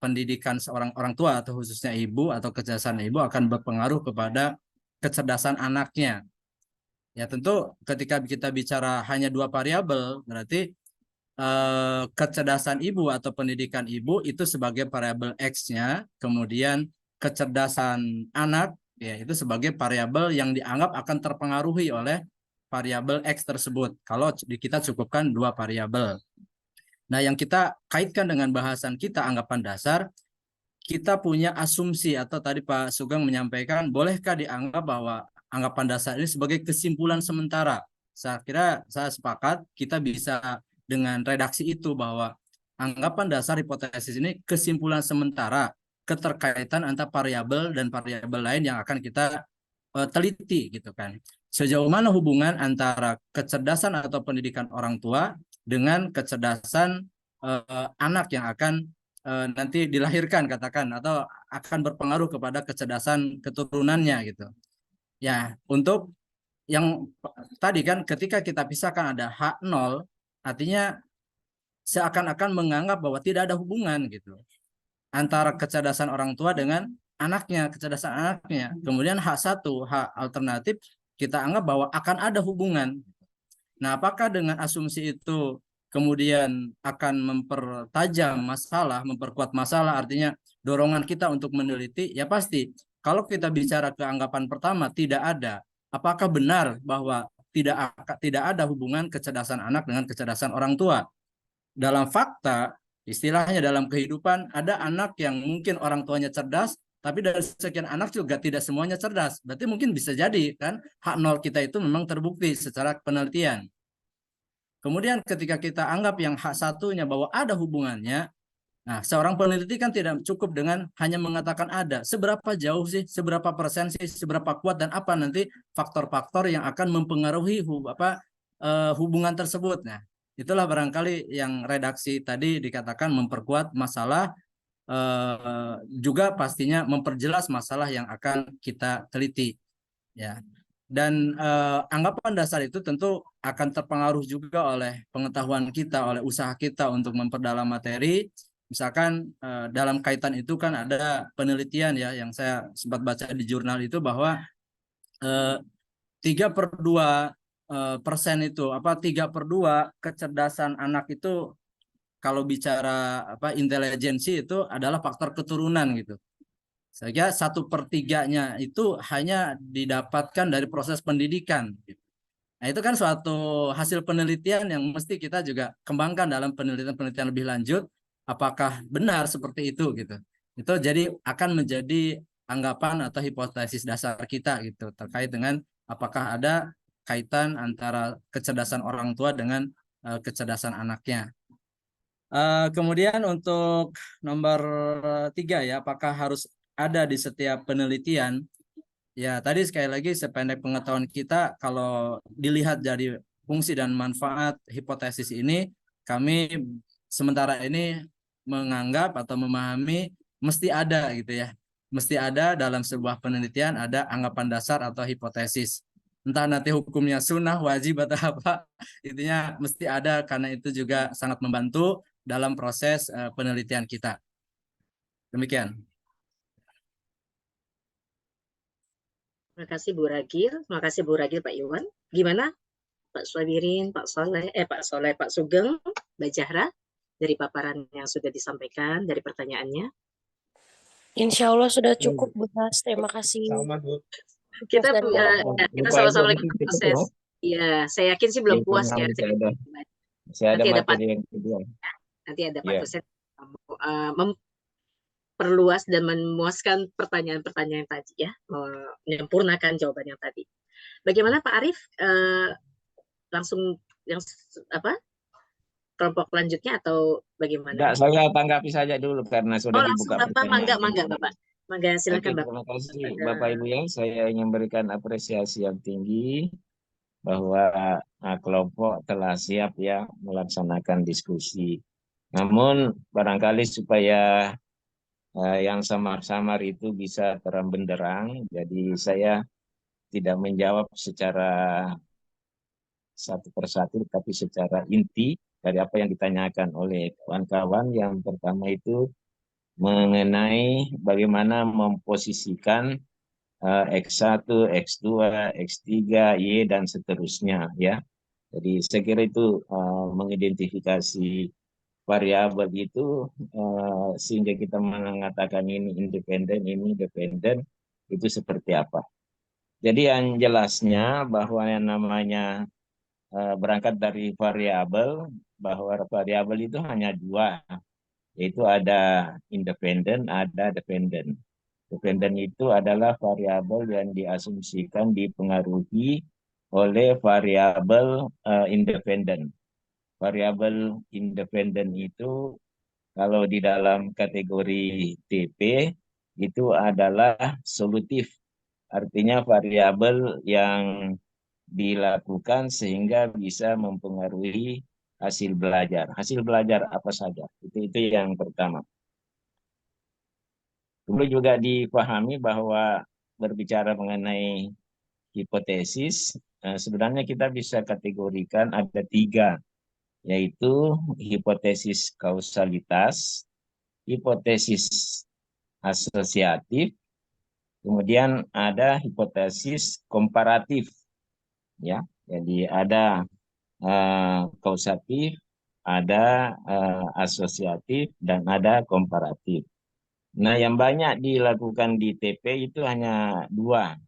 pendidikan seorang orang tua atau khususnya ibu atau kecerdasan ibu akan berpengaruh kepada kecerdasan anaknya. Ya tentu ketika kita bicara hanya 2 variabel berarti kecerdasan ibu atau pendidikan ibu itu sebagai variabel X-nya, kemudian kecerdasan anak ya itu sebagai variabel yang dianggap akan terpengaruhi oleh variabel X tersebut kalau kita cukupkan 2 variabel. Nah, yang kita kaitkan dengan bahasan kita anggapan dasar, kita punya asumsi atau tadi Pak Sugeng menyampaikan bolehkah dianggap bahwa anggapan dasar ini sebagai kesimpulan sementara. Saya kira saya sepakat kita bisa dengan redaksi itu bahwa anggapan dasar hipotesis ini kesimpulan sementara keterkaitan antara variabel dan variabel lain yang akan kita teliti gitu kan. Sejauh mana hubungan antara kecerdasan atau pendidikan orang tua dengan kecerdasan anak yang akan nanti dilahirkan katakan atau akan berpengaruh kepada kecerdasan keturunannya gitu. Ya, untuk yang tadi kan ketika kita pisahkan ada H0 artinya seakan-akan menganggap bahwa tidak ada hubungan gitu. antara kecerdasan orang tua dengan anaknya, kecerdasan anaknya. Kemudian hak satu, hak alternatif kita anggap bahwa akan ada hubungan. Nah, apakah dengan asumsi itu kemudian akan mempertajam masalah, memperkuat masalah, artinya dorongan kita untuk meneliti? Ya pasti. Kalau kita bicara ke anggapan pertama, tidak ada. Apakah benar bahwa tidak ada hubungan kecerdasan anak dengan kecerdasan orang tua? Dalam fakta, istilahnya dalam kehidupan, ada anak yang mungkin orang tuanya cerdas, tapi dari sekian anak juga tidak semuanya cerdas. Berarti mungkin bisa jadi kan hak nol kita itu memang terbukti secara penelitian. Kemudian ketika kita anggap yang hak satunya bahwa ada hubungannya, nah seorang peneliti kan tidak cukup dengan hanya mengatakan ada. Seberapa jauh sih, seberapa persen sih, seberapa kuat dan apa nanti faktor-faktor yang akan mempengaruhi hubungan tersebut. Nah, itulah barangkali yang redaksi tadi dikatakan memperkuat masalah, juga pastinya memperjelas masalah yang akan kita teliti. Ya. Dan anggapan dasar itu tentu akan terpengaruh juga oleh pengetahuan kita, oleh usaha kita untuk memperdalam materi. Misalkan dalam kaitan itu kan ada penelitian ya yang saya sempat baca di jurnal itu bahwa 3/2% itu 3/2 kecerdasan anak itu kalau bicara intelijensi itu adalah faktor keturunan gitu. Sehingga 1/3-nya itu hanya didapatkan dari proses pendidikan. Nah, itu kan suatu hasil penelitian yang mesti kita juga kembangkan dalam penelitian-penelitian lebih lanjut. Apakah benar seperti itu gitu? Itu jadi akan menjadi anggapan atau hipotesis dasar kita gitu terkait dengan apakah ada kaitan antara kecerdasan orang tua dengan kecerdasan anaknya. Kemudian untuk nomor 3 ya, apakah harus ada di setiap penelitian? Ya, tadi sekali lagi sependek pengetahuan kita, kalau dilihat dari fungsi dan manfaat hipotesis ini, kami sementara ini menganggap atau memahami mesti ada gitu ya. Mesti ada dalam sebuah penelitian ada anggapan dasar atau hipotesis. Entah nanti hukumnya sunnah, wajib atau apa, intinya mesti ada karena itu juga sangat membantu dalam proses penelitian kita. Demikian.
Terima kasih Bu Ragil, terima kasih Bu Ragil, Pak Iwan. Gimana Pak Swabirin, Pak Sugeng, Mbak Zahra, dari paparan yang sudah disampaikan, dari pertanyaannya?
Insya Allah sudah cukup, Bu Nas. Terima kasih.
Sama, Bu.
Kita sama-sama lagi
Bapak,
proses. Iya, saya yakin sih belum puas ya.
Saya ada
Nanti ada
materi yang kedua.
Nanti ada Pak dosen memperluas dan memuaskan pertanyaan-pertanyaan tadi ya, menyempurnakan jawaban yang tadi. Bagaimana Pak Arief? Langsung yang kelompok lanjutnya atau bagaimana?
Enggak, saya tanggapi saja dulu karena sudah dibuka pertanyaan.
Mangga Bapak. Mangga silakan Bapak.
Terima kasih Bapak Ibu ya. Saya ingin memberikan apresiasi yang tinggi bahwa kelompok telah siap ya melaksanakan diskusi. Namun barangkali supaya yang samar-samar itu bisa terang benderang, jadi saya tidak menjawab secara satu persatu, tapi secara inti dari apa yang ditanyakan oleh kawan-kawan. Yang pertama itu mengenai bagaimana memposisikan X1, X2, X3, Y, dan seterusnya ya. Jadi saya kira itu mengidentifikasi variabel itu sehingga kita mengatakan ini independen, itu seperti apa. Jadi yang jelasnya bahwa yang namanya berangkat dari variabel, bahwa variabel itu hanya dua, yaitu ada independen, ada dependen. Dependen itu adalah variabel yang diasumsikan dipengaruhi oleh variabel independen. Variabel independen itu kalau di dalam kategori TP itu adalah solutif. Artinya variabel yang dilakukan sehingga bisa mempengaruhi hasil belajar. Hasil belajar apa saja? Itu yang pertama. Perlu juga dipahami bahwa berbicara mengenai hipotesis, sebenarnya kita bisa kategorikan ada tiga, yaitu hipotesis kausalitas, hipotesis asosiatif, kemudian ada hipotesis komparatif, ya. Jadi ada kausatif, ada asosiatif, dan ada komparatif. Nah, yang banyak dilakukan di TP itu hanya dua.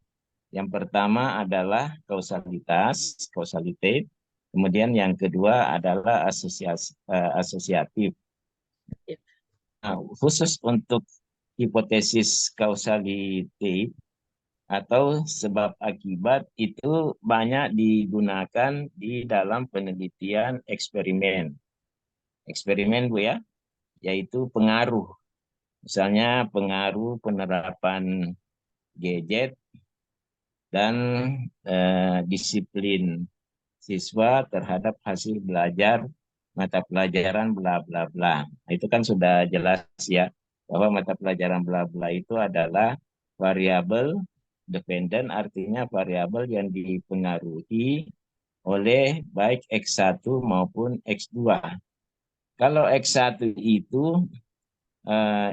Yang pertama adalah kausalitas, kausalitate. Kemudian yang kedua adalah asosiatif. Nah, khusus untuk hipotesis kausalitate atau sebab akibat itu banyak digunakan di dalam penelitian eksperimen. Eksperimen, Bu, ya, yaitu pengaruh. Misalnya pengaruh penerapan gadget dan disiplin siswa terhadap hasil belajar mata pelajaran bla bla bla. Itu kan sudah jelas ya bahwa mata pelajaran bla bla itu adalah variabel dependent, artinya variabel yang dipengaruhi oleh baik X1 maupun X2. Kalau X1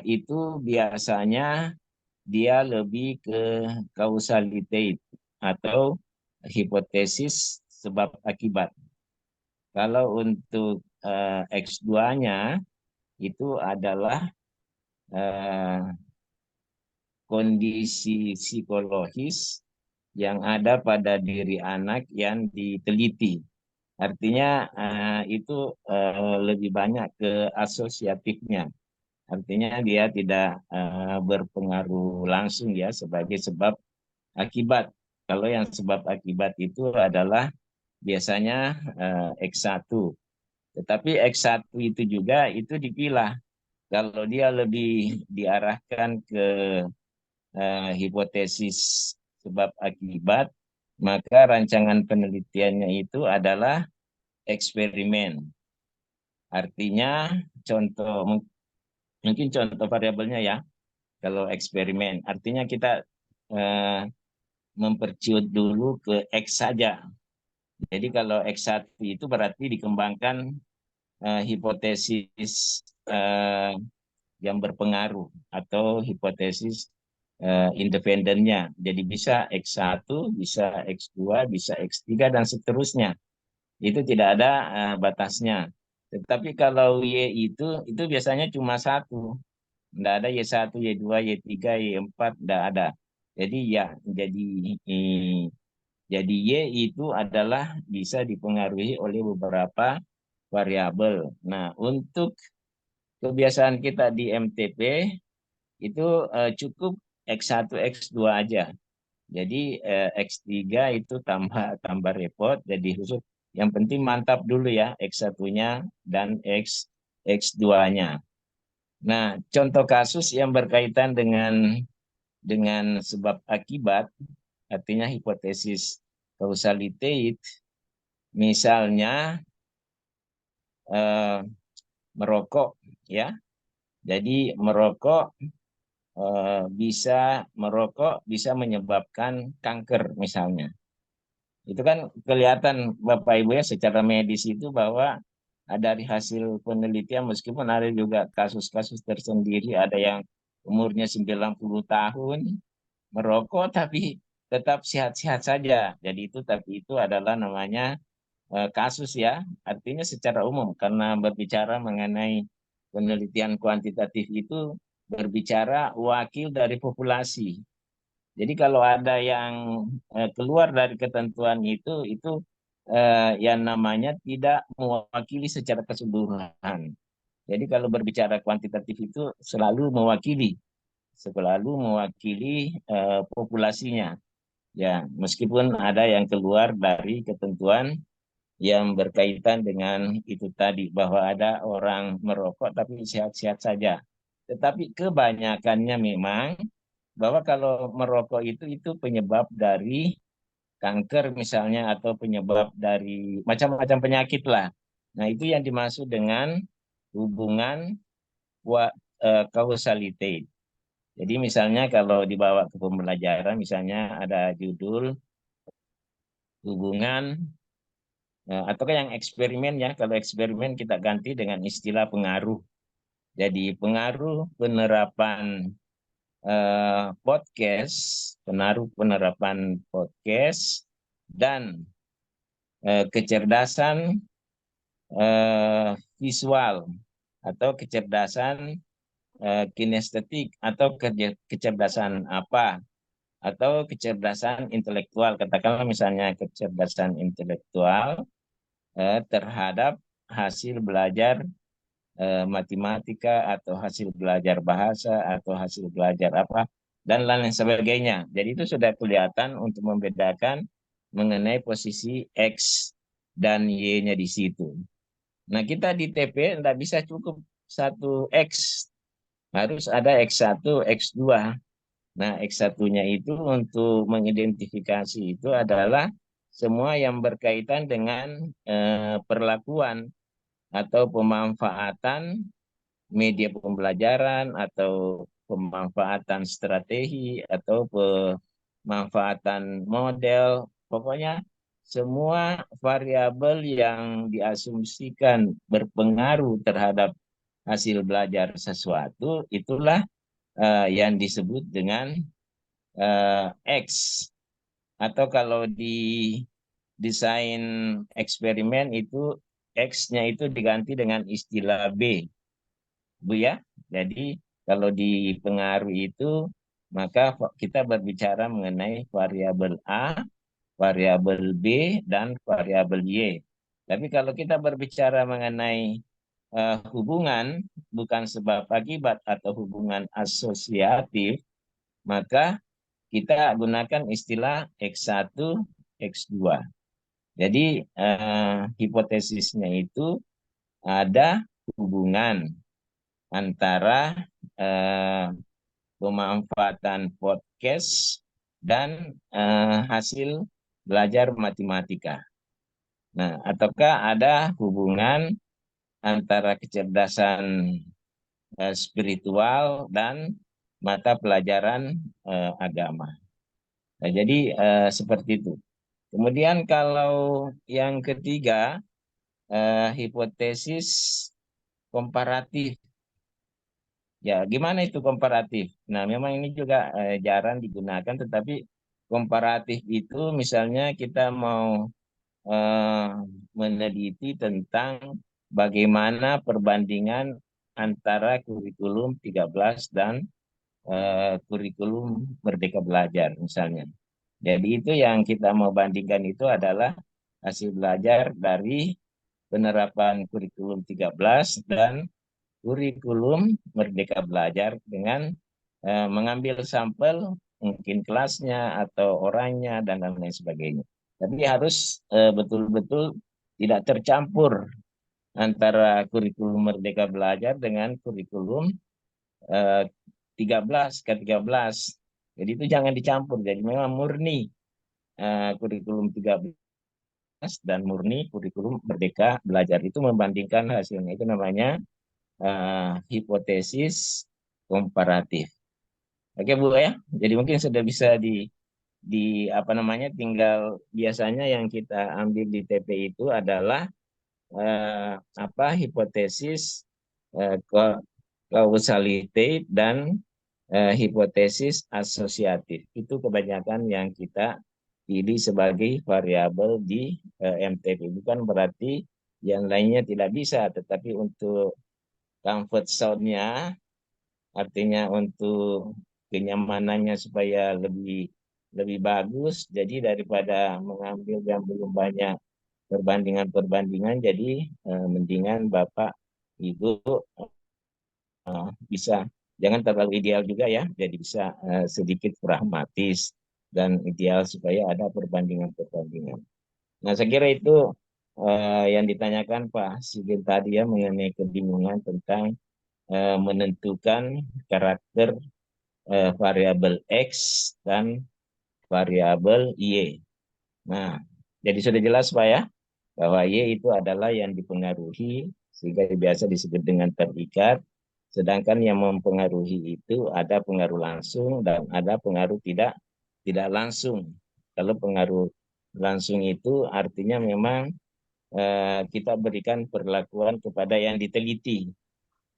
itu biasanya dia lebih ke causalitate atau hipotesis sebab akibat. Kalau untuk X2-nya itu adalah kondisi psikologis yang ada pada diri anak yang diteliti. Artinya itu lebih banyak ke asosiatifnya. Artinya dia tidak berpengaruh langsung ya sebagai sebab akibat. Kalau yang sebab akibat itu adalah biasanya X1. Tetapi X1 itu juga itu dipilah. Kalau dia lebih diarahkan ke hipotesis sebab akibat, maka rancangan penelitiannya itu adalah eksperimen. Artinya contoh, mungkin contoh variabelnya ya, kalau eksperimen. Artinya kita memperciut dulu ke X saja. Jadi kalau X1 itu berarti dikembangkan hipotesis yang berpengaruh atau hipotesis independennya. Jadi bisa X1, bisa X2, bisa X3, dan seterusnya. Itu tidak ada batasnya. Tetapi kalau Y itu biasanya cuma satu. Tidak ada Y1, Y2, Y3, Y4, tidak ada. Jadi ya, jadi Y itu adalah bisa dipengaruhi oleh beberapa variabel. Nah, untuk kebiasaan kita di MTP itu cukup X1, X2 aja. Jadi X3 itu tambah repot, jadi khusus yang penting mantap dulu ya X1-nya dan X2-nya. Nah, contoh kasus yang berkaitan dengan sebab akibat, artinya hipotesis causalitate, misalnya merokok ya. Jadi merokok bisa menyebabkan kanker misalnya. Itu kan kelihatan Bapak Ibu ya secara medis itu bahwa dari hasil penelitian meskipun ada juga kasus-kasus tersendiri, ada yang umurnya 90 tahun merokok tapi tetap sehat-sehat saja. Jadi tapi itu adalah namanya kasus ya. Artinya secara umum karena berbicara mengenai penelitian kuantitatif itu berbicara wakil dari populasi. Jadi kalau ada yang keluar dari ketentuan itu yang namanya tidak mewakili secara keseluruhan. Jadi kalau berbicara kuantitatif itu selalu mewakili populasinya. Ya, meskipun ada yang keluar dari ketentuan yang berkaitan dengan itu tadi bahwa ada orang merokok tapi sehat-sehat saja. Tetapi kebanyakannya memang bahwa kalau merokok itu penyebab dari kanker misalnya atau penyebab dari macam-macam penyakit lah. Nah, itu yang dimaksud dengan hubungan causalitate. Jadi misalnya kalau dibawa ke pembelajaran misalnya ada judul hubungan atau yang eksperimen ya, kalau eksperimen kita ganti dengan istilah pengaruh. Jadi pengaruh penerapan penerapan podcast dan kecerdasan visual atau kecerdasan kinestetik atau kecerdasan apa atau kecerdasan intelektual, katakanlah misalnya kecerdasan intelektual terhadap hasil belajar matematika atau hasil belajar bahasa atau hasil belajar apa dan lain sebagainya. Jadi itu sudah kelihatan untuk membedakan mengenai posisi X dan Y-nya di situ. Nah, kita di TP tidak bisa cukup satu X, harus ada X1, X2. Nah, X1-nya itu untuk mengidentifikasi itu adalah semua yang berkaitan dengan perlakuan atau pemanfaatan media pembelajaran atau pemanfaatan strategi atau pemanfaatan model. Pokoknya semua variabel yang diasumsikan berpengaruh terhadap hasil belajar sesuatu itulah yang disebut dengan X. Atau kalau di desain eksperimen itu X-nya itu diganti dengan istilah B, Bu ya. Jadi kalau dipengaruhi itu maka kita berbicara mengenai variabel A, variabel B, dan variabel Y. Tapi kalau kita berbicara mengenai hubungan bukan sebab akibat atau hubungan asosiatif, maka kita gunakan istilah X1, X2. Jadi hipotesisnya itu ada hubungan antara pemanfaatan podcast dan hasil belajar matematika. Nah, ataukah ada hubungan antara kecerdasan spiritual dan mata pelajaran agama. Nah, jadi seperti itu. Kemudian kalau yang ketiga, hipotesis komparatif. Ya, gimana itu komparatif? Nah, memang ini juga jarang digunakan, tetapi komparatif itu misalnya kita mau meneliti tentang bagaimana perbandingan antara kurikulum 13 dan kurikulum Merdeka Belajar misalnya. Jadi itu yang kita mau bandingkan itu adalah hasil belajar dari penerapan kurikulum 13 dan kurikulum Merdeka Belajar dengan mengambil sampel mungkin kelasnya atau orangnya dan lain sebagainya. Tapi harus betul-betul tidak tercampur antara kurikulum Merdeka Belajar dengan kurikulum 13 ke-13. Jadi itu jangan dicampur. Jadi memang murni kurikulum 13 dan murni kurikulum Merdeka Belajar. Itu membandingkan hasilnya. Itu namanya hipotesis komparatif. Oke Bu ya. Jadi mungkin sudah bisa di apa namanya, tinggal biasanya yang kita ambil di TP itu adalah hipotesis causality dan hipotesis asosiatif. Itu kebanyakan yang kita pilih sebagai variabel di MTP. Bukan berarti yang lainnya tidak bisa, tetapi untuk comfort zone-nya, artinya untuk kenyamanannya supaya lebih bagus. Jadi daripada mengambil yang belum banyak perbandingan-perbandingan, jadi mendingan Bapak Ibu bisa jangan terlalu ideal juga ya, jadi bisa sedikit pragmatis dan ideal supaya ada perbandingan-perbandingan. Nah, saya kira itu yang ditanyakan Pak Sigit tadi ya mengenai kebingungan tentang menentukan karakter variabel X dan variabel Y. Nah, jadi sudah jelas Pak ya, bahwa Y itu adalah yang dipengaruhi sehingga biasa disebut dengan terikat, sedangkan yang mempengaruhi itu ada pengaruh langsung dan ada pengaruh tidak langsung. Kalau pengaruh langsung itu artinya memang kita berikan perlakuan kepada yang diteliti.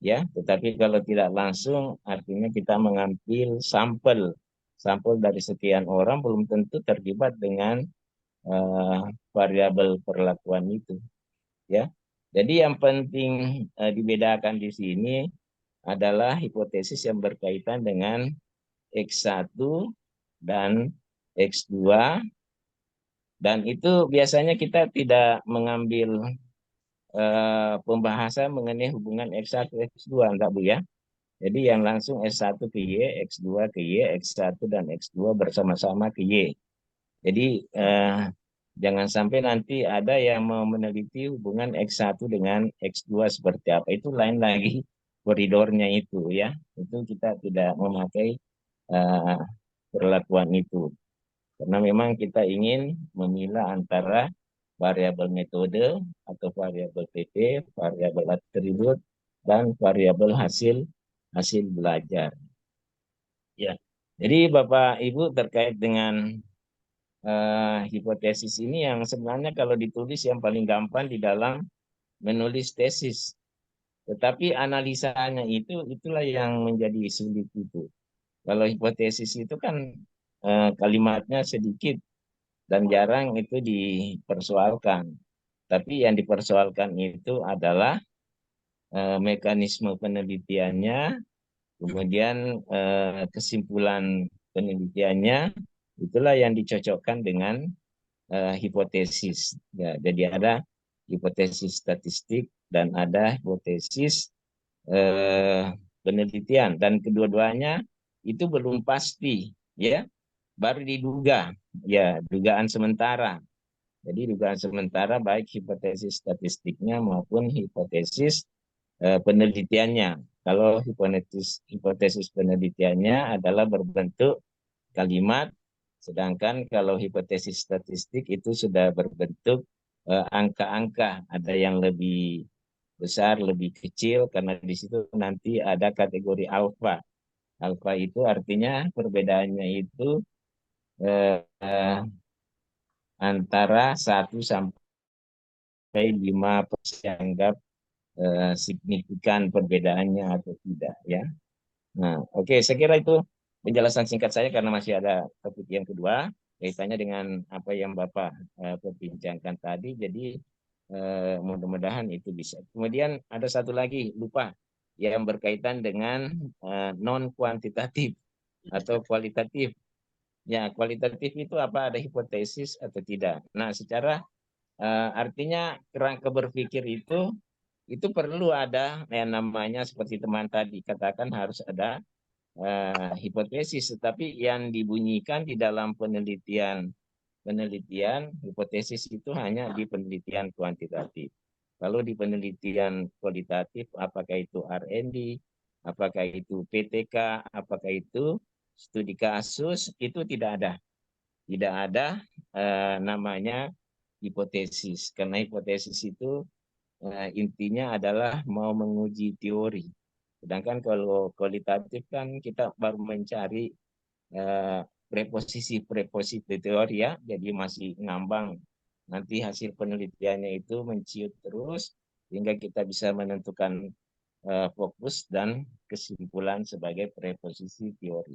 ya. Tetapi kalau tidak langsung artinya kita mengambil sampel dari sekian orang belum tentu terlibat dengan variabel perlakuan itu, ya. Jadi yang penting dibedakan di sini adalah hipotesis yang berkaitan dengan X1 dan X2, dan itu biasanya kita tidak mengambil pembahasan mengenai hubungan X1 X2, enggak Bu ya. Jadi yang langsung S1 ke Y, X2 ke Y, X1 dan X2 bersama-sama ke Y. Jadi jangan sampai nanti ada yang mau meneliti hubungan X1 dengan X2 seperti apa. Itu lain lagi koridornya itu ya. Itu kita tidak memakai perlakuan itu. Karena memang kita ingin memilah antara variabel metode atau variabel PP, variabel atribut, dan variabel hasil belajar. Ya, jadi Bapak Ibu terkait dengan hipotesis ini yang sebenarnya kalau ditulis yang paling gampang di dalam menulis tesis. Tetapi analisanya itulah yang menjadi sulit itu. Kalau hipotesis itu kan kalimatnya sedikit dan jarang itu dipersoalkan. Tapi yang dipersoalkan itu adalah mekanisme penelitiannya, kemudian kesimpulan penelitiannya, itulah yang dicocokkan dengan hipotesis. Ya, jadi ada hipotesis statistik dan ada hipotesis penelitian, dan kedua-duanya itu belum pasti, ya, baru diduga, ya, dugaan sementara. Jadi dugaan sementara baik hipotesis statistiknya maupun hipotesis penelitiannya. Kalau hipotesis penelitiannya adalah berbentuk kalimat, sedangkan kalau hipotesis statistik itu sudah berbentuk angka-angka, ada yang lebih besar, lebih kecil, karena di situ nanti ada kategori alfa. Alfa itu artinya perbedaannya itu antara 1 sampai 5% dianggap signifikan perbedaannya atau tidak, ya. Nah, oke, saya kira itu penjelasan singkat saya karena masih ada topik yang kedua kaitannya dengan apa yang Bapak perbincangkan tadi. Jadi mudah-mudahan itu bisa. Kemudian ada satu lagi, lupa, yang berkaitan dengan non kuantitatif atau kualitatif. Ya, kualitatif itu apa, ada hipotesis atau tidak. Nah, secara artinya kerangka berpikir itu perlu ada yang namanya seperti teman tadi katakan harus ada hipotesis, tetapi yang dibunyikan di dalam penelitian hipotesis itu hanya di penelitian kuantitatif. Kalau di penelitian kualitatif, apakah itu R&D, apakah itu PTK, apakah itu studi kasus, itu tidak ada namanya hipotesis, karena hipotesis itu intinya adalah mau menguji teori. Sedangkan kalau kualitatif kan kita baru mencari preposisi teori, ya, jadi masih ngambang. Nanti hasil penelitiannya itu menciut terus hingga kita bisa menentukan fokus dan kesimpulan sebagai preposisi teori.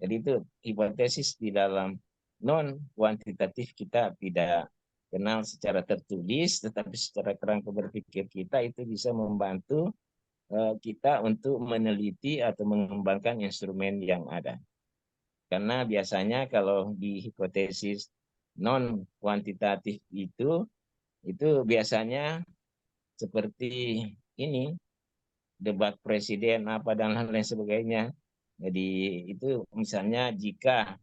Jadi itu hipotesis di dalam non kuantitatif kita tidak kenal secara tertulis, tetapi secara kerangka berpikir kita itu bisa membantu kita untuk meneliti atau mengembangkan instrumen yang ada. Karena biasanya kalau di hipotesis non kuantitatif itu biasanya seperti ini, debat presiden apa dan lain sebagainya. Jadi itu misalnya jika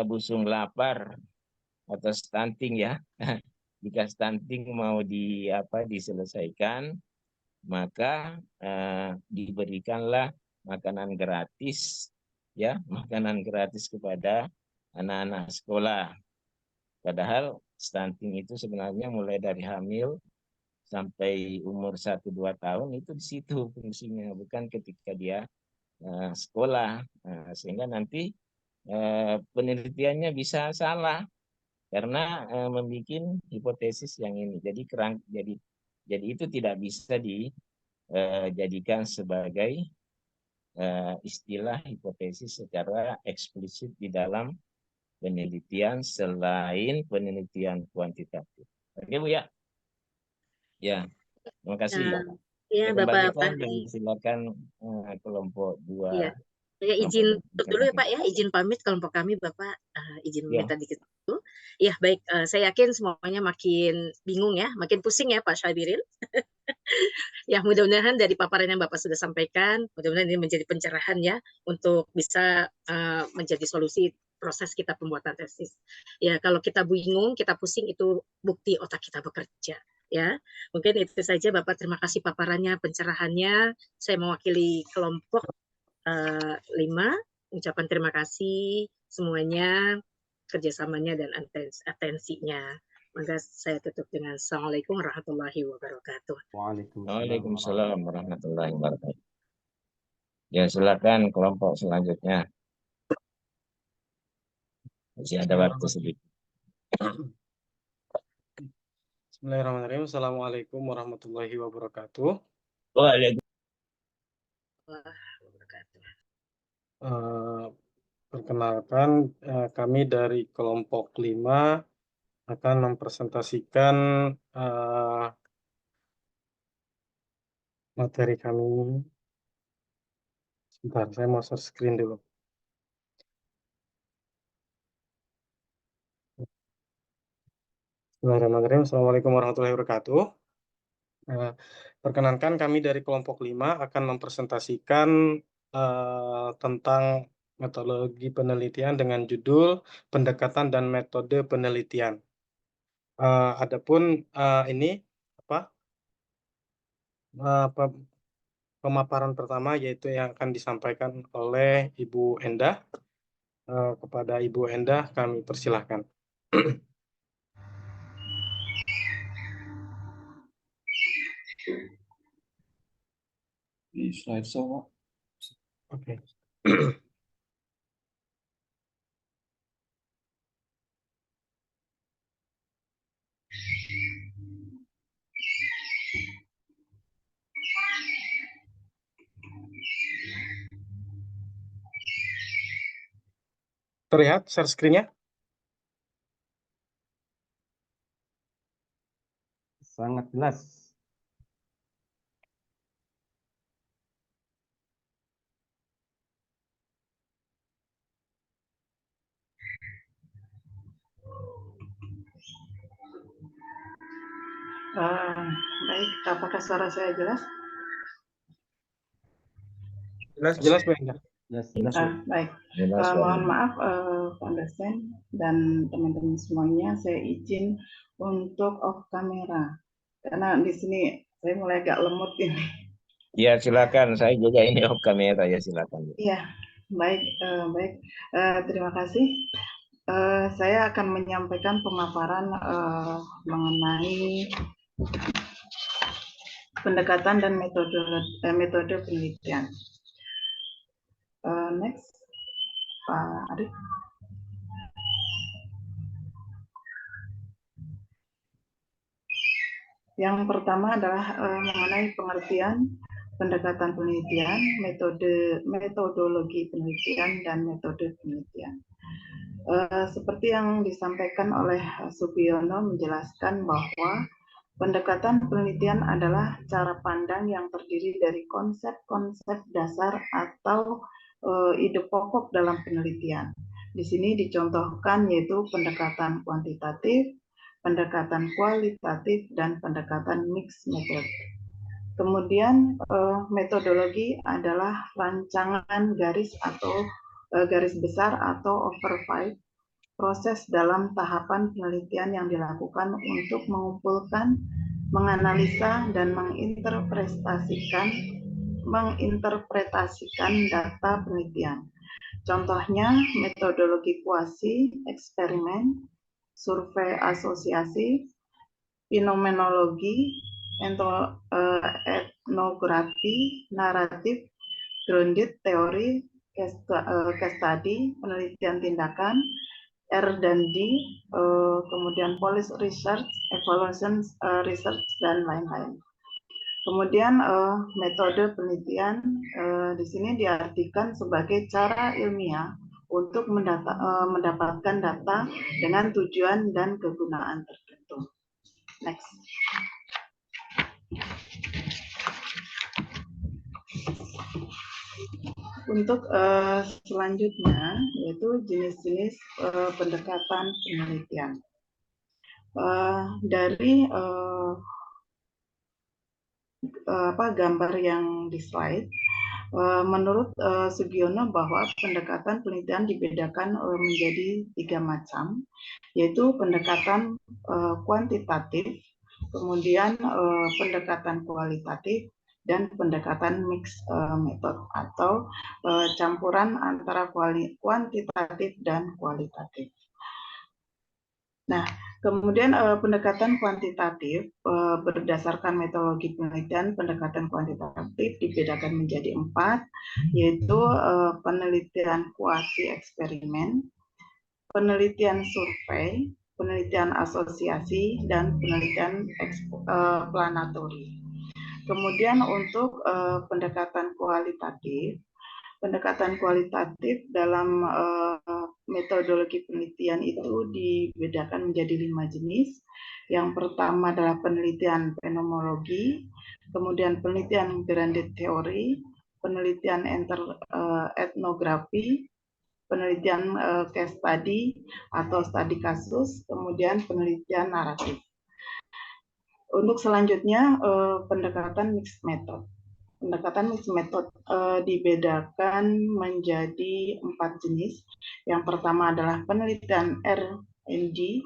busung lapar atau stunting, ya, jika stunting mau diselesaikan, maka diberikanlah makanan gratis, ya, makanan gratis kepada anak-anak sekolah. Padahal stunting itu sebenarnya mulai dari hamil sampai umur 1-2 tahun itu di situ fungsinya, bukan ketika dia sekolah. Sehingga nanti penelitiannya bisa salah karena membuat hipotesis yang ini. Jadi Jadi itu tidak bisa dijadikan sebagai istilah hipotesis secara eksplisit di dalam penelitian selain penelitian kuantitatif. Oke Bu ya? Ya, terima kasih.
Ya,
Kembali
Bapak
dan
Fahri.
silakan kelompok 2.
Iya. Saya izin dulu ya Pak ya, izin pamit kelompok kami Bapak, izin meminta dikit dulu. Ya baik, saya yakin semuanya makin bingung ya, makin pusing ya Pak Syahbiril. Ya mudah-mudahan dari paparan yang Bapak sudah sampaikan, mudah-mudahan ini menjadi pencerahan ya untuk bisa menjadi solusi proses kita pembuatan tesis. Ya kalau kita bingung, kita pusing itu bukti otak kita bekerja. Ya, mungkin itu saja Bapak. Terima kasih paparannya, pencerahannya. Saya mewakili kelompok 5, ucapan terima kasih semuanya, kerjasamanya dan atensinya. Maka saya tutup dengan Assalamualaikum warahmatullahi wabarakatuh.
Waalaikumsalam warahmatullahi wabarakatuh. Ya, silakan kelompok selanjutnya. Masih ada waktu sedikit.
Bismillahirrahmanirrahim. Assalamualaikum warahmatullahi wabarakatuh.
Waalaikumsalam.
Perkenalkan, kami dari kelompok 5 akan mempresentasikan materi kami. Sebentar, saya mau share screen dulu. Bismillahirrahmanirrahim. Assalamualaikum warahmatullahi wabarakatuh. Perkenalkan, kami dari kelompok 5 akan mempresentasikan tentang metodologi penelitian dengan judul pendekatan dan metode penelitian. Adapun ini pemaparan pertama yaitu yang akan disampaikan oleh Ibu Endah. Kepada Ibu Endah kami persilahkan.
Di slide show.
Oke. Terlihat share screen-nya?
Sangat jelas.
Baik, apakah suara saya jelas?
Jelas Bu Endah.
Baik, mohon maaf Pak dosen dan teman-teman semuanya, saya izin untuk off kamera karena di sini saya mulai agak lemot ini.
Ya silakan, saya juga ini off kamera ya, silakan.
Iya, baik, terima kasih. Saya akan menyampaikan pemaparan mengenai pendekatan dan metode penelitian. Next, Pak Arif. Yang pertama adalah mengenai pengertian pendekatan penelitian, metodologi penelitian, dan metode penelitian. Seperti yang disampaikan oleh Supiono menjelaskan bahwa pendekatan penelitian adalah cara pandang yang terdiri dari konsep-konsep dasar atau ide pokok dalam penelitian. Di sini dicontohkan yaitu pendekatan kuantitatif, pendekatan kualitatif, dan pendekatan mixed method. Kemudian metodologi adalah rancangan garis atau garis besar atau overview proses dalam tahapan penelitian yang dilakukan untuk mengumpulkan, menganalisa, dan menginterpretasikan data penelitian. Contohnya metodologi kuasi, eksperimen, survei asosiasi, fenomenologi, etnografi, naratif, grounded teori, case study, penelitian tindakan, R dan D, kemudian Policy Research, Evaluation Research, dan lain-lain. Kemudian metode penelitian di sini diartikan sebagai cara ilmiah untuk mendapatkan data dengan tujuan dan kegunaan tertentu. Next. Untuk selanjutnya yaitu jenis-jenis pendekatan penelitian. Dari gambar yang di slide, menurut Sugiono bahwa pendekatan penelitian dibedakan menjadi 3 macam, yaitu pendekatan kuantitatif, kemudian pendekatan kualitatif, dan pendekatan mixed method atau campuran antara kuantitatif dan kualitatif. Nah, kemudian pendekatan kuantitatif berdasarkan metodologi penelitian, pendekatan kuantitatif dibedakan menjadi 4, yaitu penelitian kuasi eksperimen, penelitian survei, penelitian asosiasi, dan penelitian eksplanatori. Kemudian untuk pendekatan kualitatif dalam metodologi penelitian itu dibedakan menjadi 5 jenis. Yang pertama adalah penelitian fenomenologi, kemudian penelitian grounded theory, penelitian etnografi, penelitian case study atau studi kasus, kemudian penelitian naratif. Untuk selanjutnya pendekatan mixed method. Pendekatan mixed method dibedakan menjadi 4 jenis. Yang pertama adalah penelitian R&D,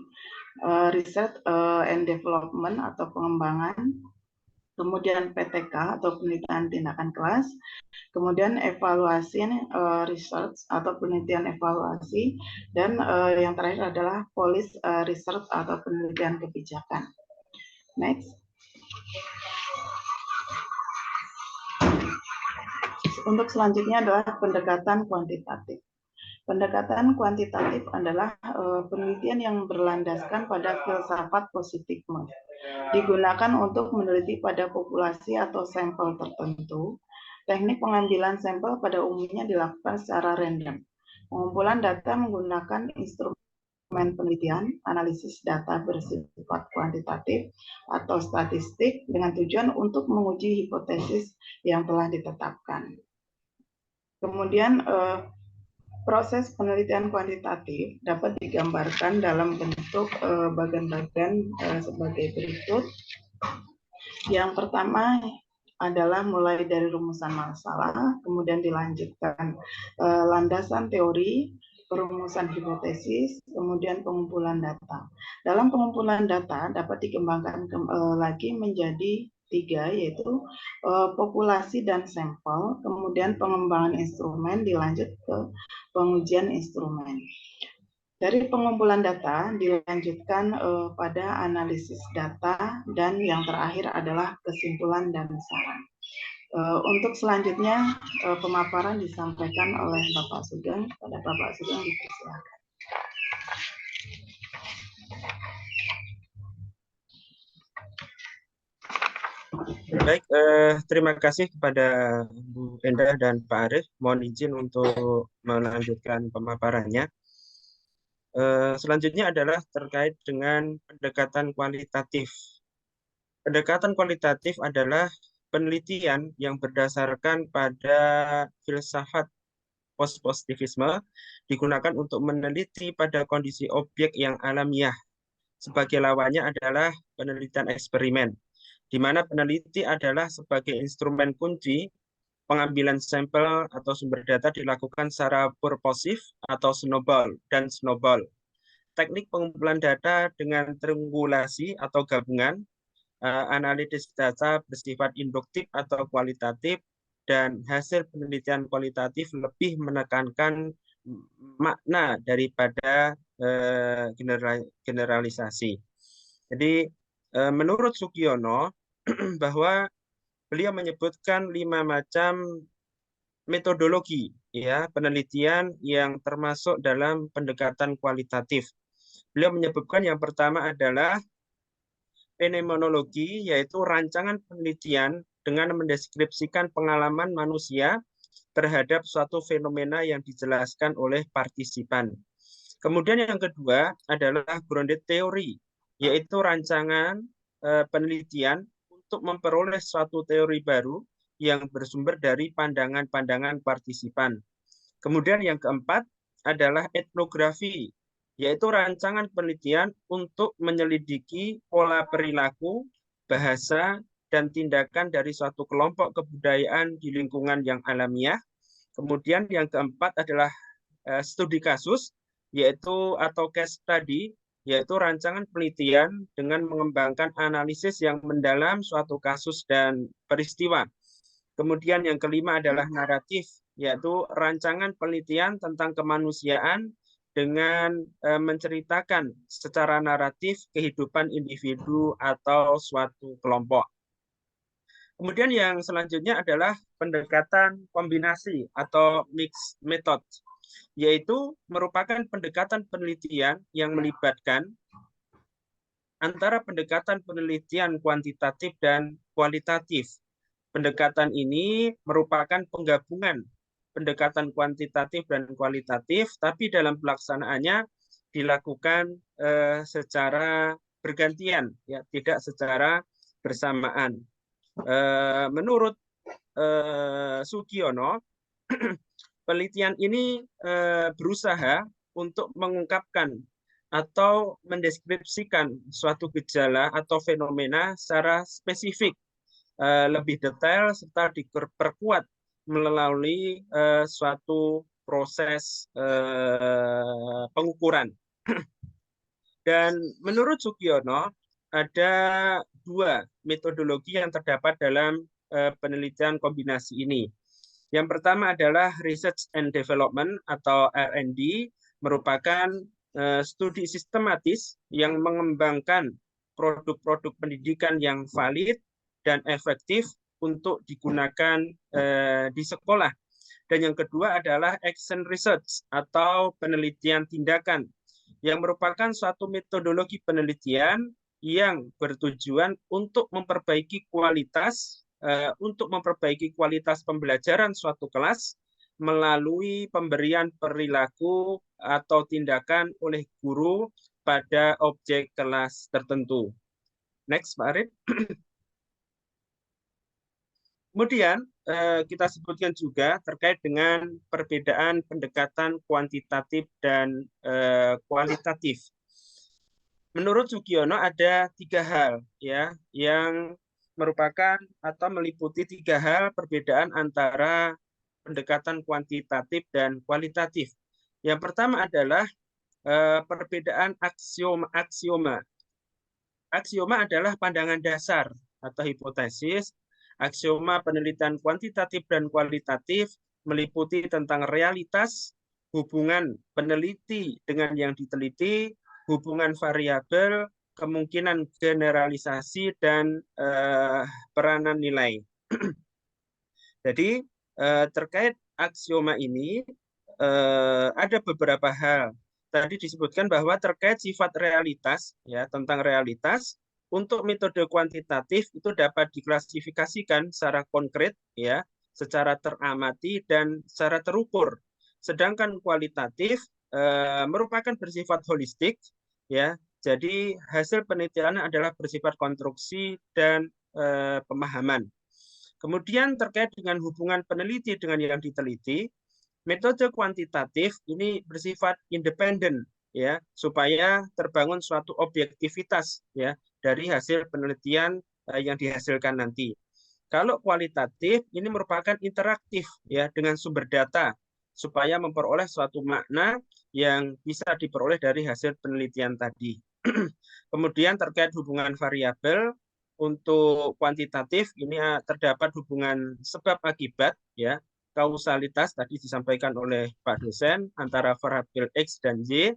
Research and Development atau pengembangan, kemudian PTK atau penelitian tindakan kelas, kemudian evaluasi research atau penelitian evaluasi, dan yang terakhir adalah policy research atau penelitian kebijakan. Next. Untuk selanjutnya adalah pendekatan kuantitatif. Pendekatan kuantitatif adalah penelitian yang berlandaskan pada filsafat positifisme. Digunakan untuk meneliti pada populasi atau sampel tertentu. Teknik pengambilan sampel pada umumnya dilakukan secara random. Pengumpulan data menggunakan instrumen penelitian, analisis data bersifat kuantitatif atau statistik dengan tujuan untuk menguji hipotesis yang telah ditetapkan. Kemudian proses penelitian kuantitatif dapat digambarkan dalam bentuk bagan-bagan sebagai berikut. Yang pertama adalah mulai dari rumusan masalah, kemudian dilanjutkan landasan teori, perumusan hipotesis, kemudian pengumpulan data. Dalam pengumpulan data dapat dikembangkan lagi menjadi 3, yaitu populasi dan sampel, kemudian pengembangan instrumen, dilanjut ke pengujian instrumen. Dari pengumpulan data dilanjutkan pada analisis data, dan yang terakhir adalah kesimpulan dan saran. Untuk selanjutnya pemaparan disampaikan oleh Bapak Sugeng. Pada Bapak Sugeng dipersilakan.
Baik, terima kasih kepada Bu Endah dan Pak Arief. Mohon izin untuk melanjutkan pemaparannya. Selanjutnya adalah terkait dengan pendekatan kualitatif. Pendekatan kualitatif adalah penelitian yang berdasarkan pada filsafat positivisme digunakan untuk meneliti pada kondisi objek yang alamiah. Sebagai lawannya adalah penelitian eksperimen, di mana peneliti adalah sebagai instrumen kunci pengambilan sampel atau sumber data dilakukan secara purposif atau snowball dan snowball. Teknik pengumpulan data dengan triangulasi atau gabungan, analisis data bersifat induktif atau kualitatif, dan hasil penelitian kualitatif lebih menekankan makna daripada generalisasi. Jadi menurut Sugiono bahwa beliau menyebutkan 5 macam metodologi ya, penelitian yang termasuk dalam pendekatan kualitatif. Beliau menyebutkan yang pertama adalah fenomenologi, yaitu rancangan penelitian dengan mendeskripsikan pengalaman manusia terhadap suatu fenomena yang dijelaskan oleh partisipan. Kemudian yang kedua adalah grounded theory, yaitu rancangan penelitian untuk memperoleh suatu teori baru yang bersumber dari pandangan-pandangan partisipan. Kemudian yang keempat adalah etnografi, yaitu rancangan penelitian untuk menyelidiki pola perilaku, bahasa, dan tindakan dari suatu kelompok kebudayaan di lingkungan yang alamiah. Kemudian yang keempat adalah studi kasus, yaitu atau case study, yaitu rancangan penelitian dengan mengembangkan analisis yang mendalam suatu kasus dan peristiwa. Kemudian yang kelima adalah naratif, yaitu rancangan penelitian tentang kemanusiaan dengan menceritakan secara naratif kehidupan individu atau suatu kelompok. Kemudian yang selanjutnya adalah pendekatan kombinasi atau mixed method, yaitu merupakan pendekatan penelitian yang melibatkan antara pendekatan penelitian kuantitatif dan kualitatif. Pendekatan ini merupakan penggabungan pendekatan kuantitatif dan kualitatif, tapi dalam pelaksanaannya dilakukan secara bergantian, ya, tidak secara bersamaan. Menurut Sugiono, penelitian ini berusaha untuk mengungkapkan atau mendeskripsikan suatu gejala atau fenomena secara spesifik, lebih detail, serta diperkuat melalui suatu proses pengukuran. Dan menurut Sugiono, ada dua metodologi yang terdapat dalam penelitian kombinasi ini. Yang pertama adalah Research and Development atau R&D, merupakan studi sistematis yang mengembangkan produk-produk pendidikan yang valid dan efektif untuk digunakan di sekolah. Dan yang kedua adalah Action Research atau penelitian tindakan, yang merupakan suatu metodologi penelitian yang bertujuan untuk memperbaiki kualitas pembelajaran suatu kelas melalui pemberian perilaku atau tindakan oleh guru pada objek kelas tertentu. Next, Pak Arif. Kemudian kita sebutkan juga terkait dengan perbedaan pendekatan kuantitatif dan kualitatif. Menurut Sugiono ada tiga hal, ya, yang merupakan atau meliputi tiga hal perbedaan antara pendekatan kuantitatif dan kualitatif. Yang pertama adalah perbedaan aksioma. Aksioma adalah pandangan dasar atau hipotesis. Aksioma penelitian kuantitatif dan kualitatif meliputi tentang realitas, hubungan peneliti dengan yang diteliti, hubungan variabel, kemungkinan generalisasi, dan peranan nilai. Jadi terkait aksioma ini ada beberapa hal. Tadi disebutkan bahwa terkait sifat realitas, ya, tentang realitas, untuk metode kuantitatif itu dapat diklasifikasikan secara konkret, ya, secara teramati dan secara terukur. Sedangkan kualitatif merupakan bersifat holistik, ya. Jadi hasil penelitian adalah bersifat konstruksi dan pemahaman. Kemudian terkait dengan hubungan peneliti dengan yang diteliti, metode kuantitatif ini bersifat independen, ya, supaya terbangun suatu objektivitas, ya, dari hasil penelitian yang dihasilkan nanti. Kalau kualitatif ini merupakan interaktif, ya, dengan sumber data supaya memperoleh suatu makna yang bisa diperoleh dari hasil penelitian tadi. Kemudian terkait hubungan variabel, untuk kuantitatif ini terdapat hubungan sebab akibat, ya, kausalitas tadi disampaikan oleh Pak dosen antara variabel X dan Y.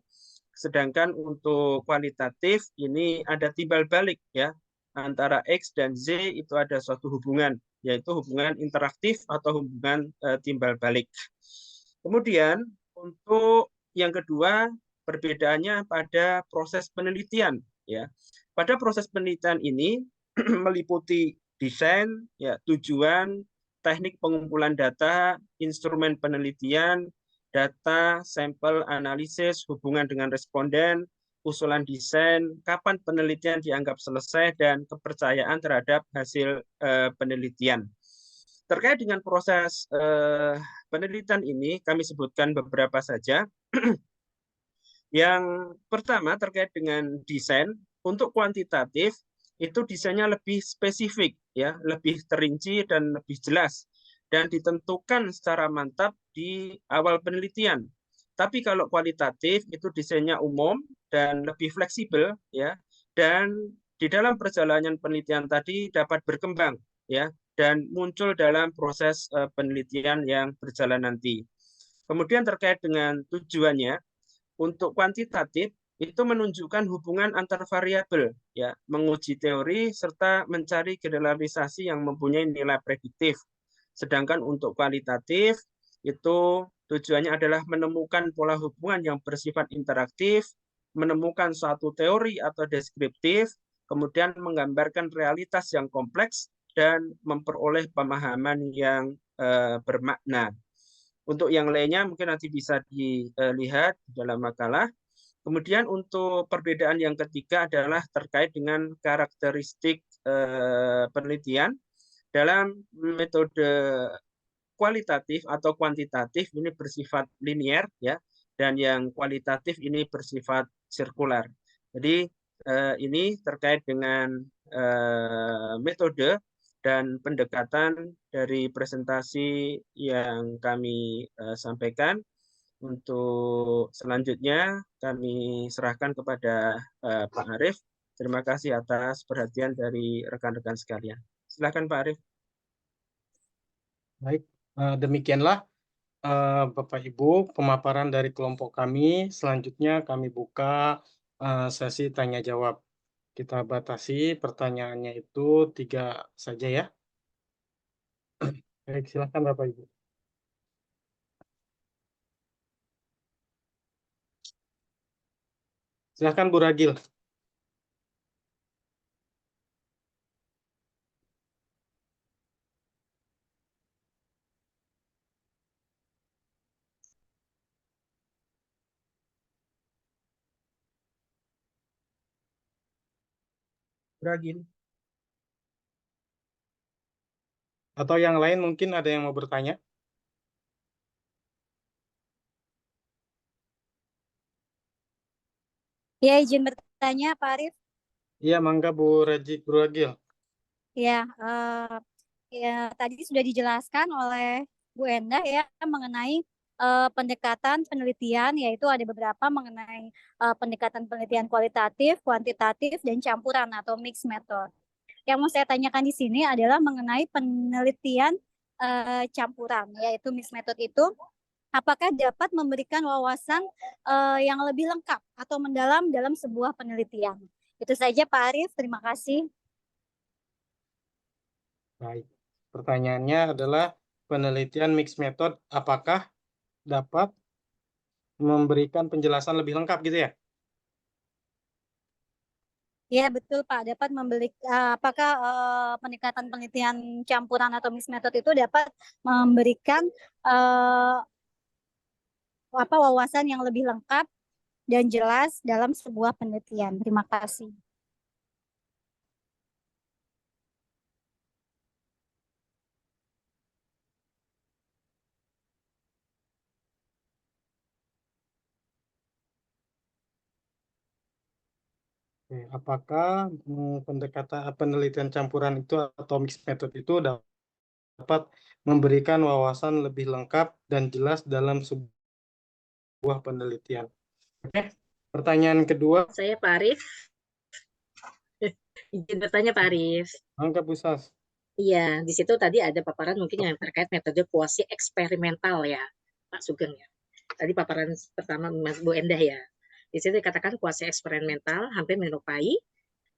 Sedangkan untuk kualitatif ini ada timbal balik, ya, antara X dan Z itu ada suatu hubungan, yaitu hubungan interaktif atau hubungan timbal balik. Kemudian untuk yang kedua, perbedaannya pada proses penelitian, ya. Pada proses penelitian ini meliputi desain, ya, tujuan, teknik pengumpulan data, instrumen penelitian, data, sampel, analisis, hubungan dengan responden, usulan desain, kapan penelitian dianggap selesai, dan kepercayaan terhadap hasil penelitian. Terkait dengan proses penelitian ini, kami sebutkan beberapa saja. Yang pertama terkait dengan desain, untuk kuantitatif itu desainnya lebih spesifik, ya, lebih terinci dan lebih jelas, dan ditentukan secara mantap di awal penelitian. Tapi kalau kualitatif itu desainnya umum dan lebih fleksibel, ya, dan di dalam perjalanan penelitian tadi dapat berkembang, ya, dan muncul dalam proses penelitian yang berjalan nanti. Kemudian terkait dengan tujuannya, untuk kuantitatif itu menunjukkan hubungan antar variabel, ya, menguji teori serta mencari generalisasi yang mempunyai nilai prediktif. Sedangkan untuk kualitatif itu tujuannya adalah menemukan pola hubungan yang bersifat interaktif, menemukan suatu teori atau deskriptif, kemudian menggambarkan realitas yang kompleks dan memperoleh pemahaman yang bermakna. Untuk yang lainnya mungkin nanti bisa dilihat di dalam makalah. Kemudian untuk perbedaan yang ketiga adalah terkait dengan karakteristik penelitian. Dalam metode kualitatif atau kuantitatif ini bersifat linier, ya, dan yang kualitatif ini bersifat sirkular. Jadi ini terkait dengan metode dan pendekatan dari presentasi yang kami sampaikan. Untuk selanjutnya kami serahkan kepada Pak Arief. Terima kasih atas perhatian dari rekan-rekan sekalian. Silakan Pak Arief.
Baik, demikianlah Bapak Ibu pemaparan dari kelompok kami. Selanjutnya kami buka sesi tanya jawab. Kita batasi pertanyaannya itu 3 saja ya. Baik, silakan Bapak Ibu. Silakan Bu Ragil.
Ragil.
Atau yang lain mungkin ada yang mau bertanya?
Ya, izin bertanya Pak Arief.
Iya, mangga Bu Ragil.
Ya, ya tadi sudah dijelaskan oleh Bu Endah ya mengenai pendekatan penelitian, yaitu ada beberapa mengenai pendekatan penelitian kualitatif, kuantitatif, dan campuran atau mixed method. Yang mau saya tanyakan di sini adalah mengenai penelitian campuran, yaitu mixed method itu apakah dapat memberikan wawasan yang lebih lengkap atau mendalam dalam sebuah penelitian. Itu saja Pak Arief, terima kasih.
Baik, pertanyaannya adalah penelitian mixed method apakah dapat memberikan penjelasan lebih lengkap gitu ya?
Ya betul Pak, dapat membeli apakah pendekatan penelitian campuran atau mixed method itu dapat memberikan wawasan yang lebih lengkap dan jelas dalam sebuah penelitian. Terima kasih.
Apakah pendekatan penelitian campuran itu atau mixed method itu dapat memberikan wawasan lebih lengkap dan jelas dalam sebuah penelitian? Oke, pertanyaan kedua.
Saya Pak Arief. Izin bertanya Pak Arief.
Angga Bu Sas.
Iya, di situ tadi ada paparan mungkin yang terkait metode kuasi eksperimental ya, Pak Sugeng ya. Tadi paparan pertama Mas Bu Endah ya. Di situ dikatakan kuasi eksperimental hampir menyerupai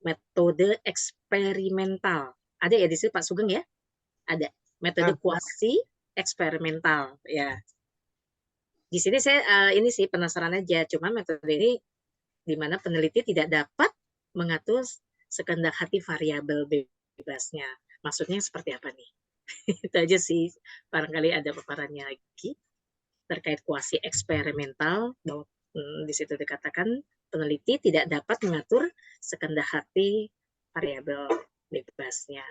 metode eksperimental. Ada ya di situ Pak Sugeng ya? Ada metode kuasi eksperimental ya. Di sini saya ini sih penasaran aja, cuma metode ini di mana peneliti tidak dapat mengatur sekehendak hati variabel bebasnya. Maksudnya seperti apa nih? Itu aja sih, barangkali ada paparannya lagi terkait kuasi eksperimental, bahwa di situ dikatakan peneliti tidak dapat mengatur sekehendak hati variabel bebasnya.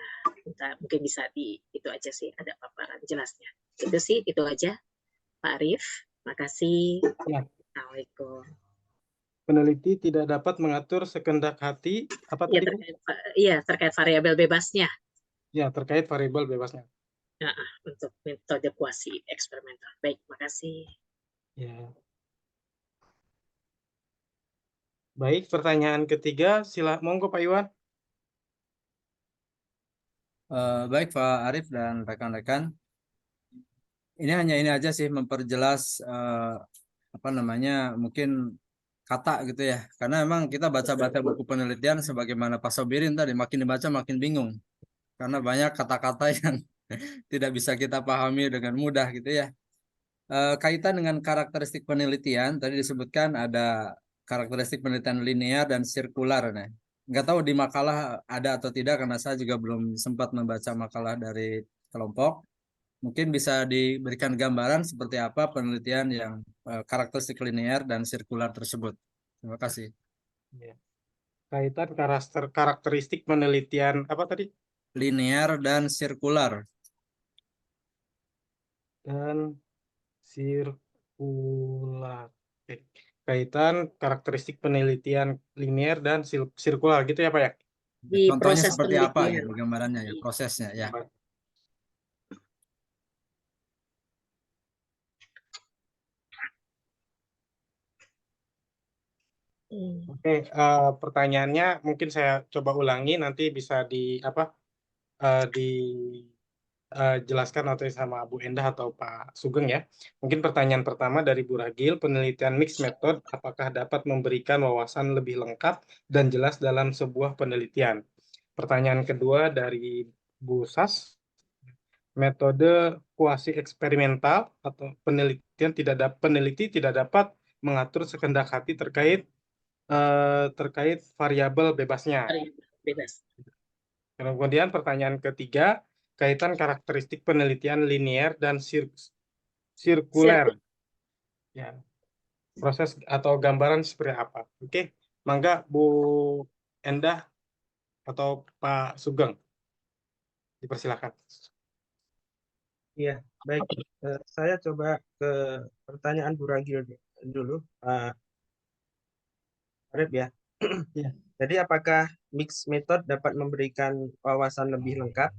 Mungkin bisa itu aja sih, ada paparan jelasnya. Itu sih, itu aja Pak Arif. Makasih.
Ya.
Assalamualaikum.
Peneliti tidak dapat mengatur sekehendak hati apa
Ya,
tadi?
terkait variabel bebasnya.
Ya, terkait variabel bebasnya.
Untuk metode kuasi eksperimental. Baik, makasih.
Ya. Baik, pertanyaan ketiga, monggo Pak Iwan.
Baik Pak Arif dan rekan-rekan. Ini hanya ini aja sih, memperjelas apa namanya, mungkin kata gitu ya. Karena emang kita baca-baca buku penelitian sebagaimana Pak Sobirin tadi, makin dibaca makin bingung. Karena banyak kata-kata yang tidak bisa kita pahami dengan mudah gitu ya. Kaitan dengan karakteristik penelitian, tadi disebutkan ada karakteristik penelitian linear dan sirkular. Nah, nggak tahu di makalah ada atau tidak, karena saya juga belum sempat membaca makalah dari kelompok. Mungkin bisa diberikan gambaran seperti apa penelitian yang karakteristik linear dan sirkular tersebut. Terima kasih.
Ya. Kaitan karakteristik penelitian apa tadi?
Linear dan sirkular.
Dan sirkular. Oke. Kaitan karakteristik penelitian linear dan sirkular gitu ya Pak ya?
Di
Contohnya
proses
seperti apa ya,
penelitian.
gambarannya ya, prosesnya ya.
Oke, pertanyaannya mungkin saya coba ulangi, nanti bisa dijelaskan atau sama Bu Endah atau Pak Sugeng ya. Mungkin pertanyaan pertama dari Bu Ragil, penelitian mixed method apakah dapat memberikan wawasan lebih lengkap dan jelas dalam sebuah penelitian? Pertanyaan kedua dari Bu Sas, metode kuasi eksperimental atau peneliti tidak dapat mengatur sekehendak hati terkait variabel bebasnya.
Bebas.
Kemudian pertanyaan ketiga, kaitan karakteristik penelitian linear dan sirkuler. Ya, proses atau gambaran seperti apa? Oke, mangga Bu Endah atau Pak Sugeng, dipersilakan.
Iya, baik. Saya coba ke pertanyaan Bu Ragil dulu, Pak Arif ya.
Ya.
Jadi apakah mixed method dapat memberikan wawasan lebih lengkap?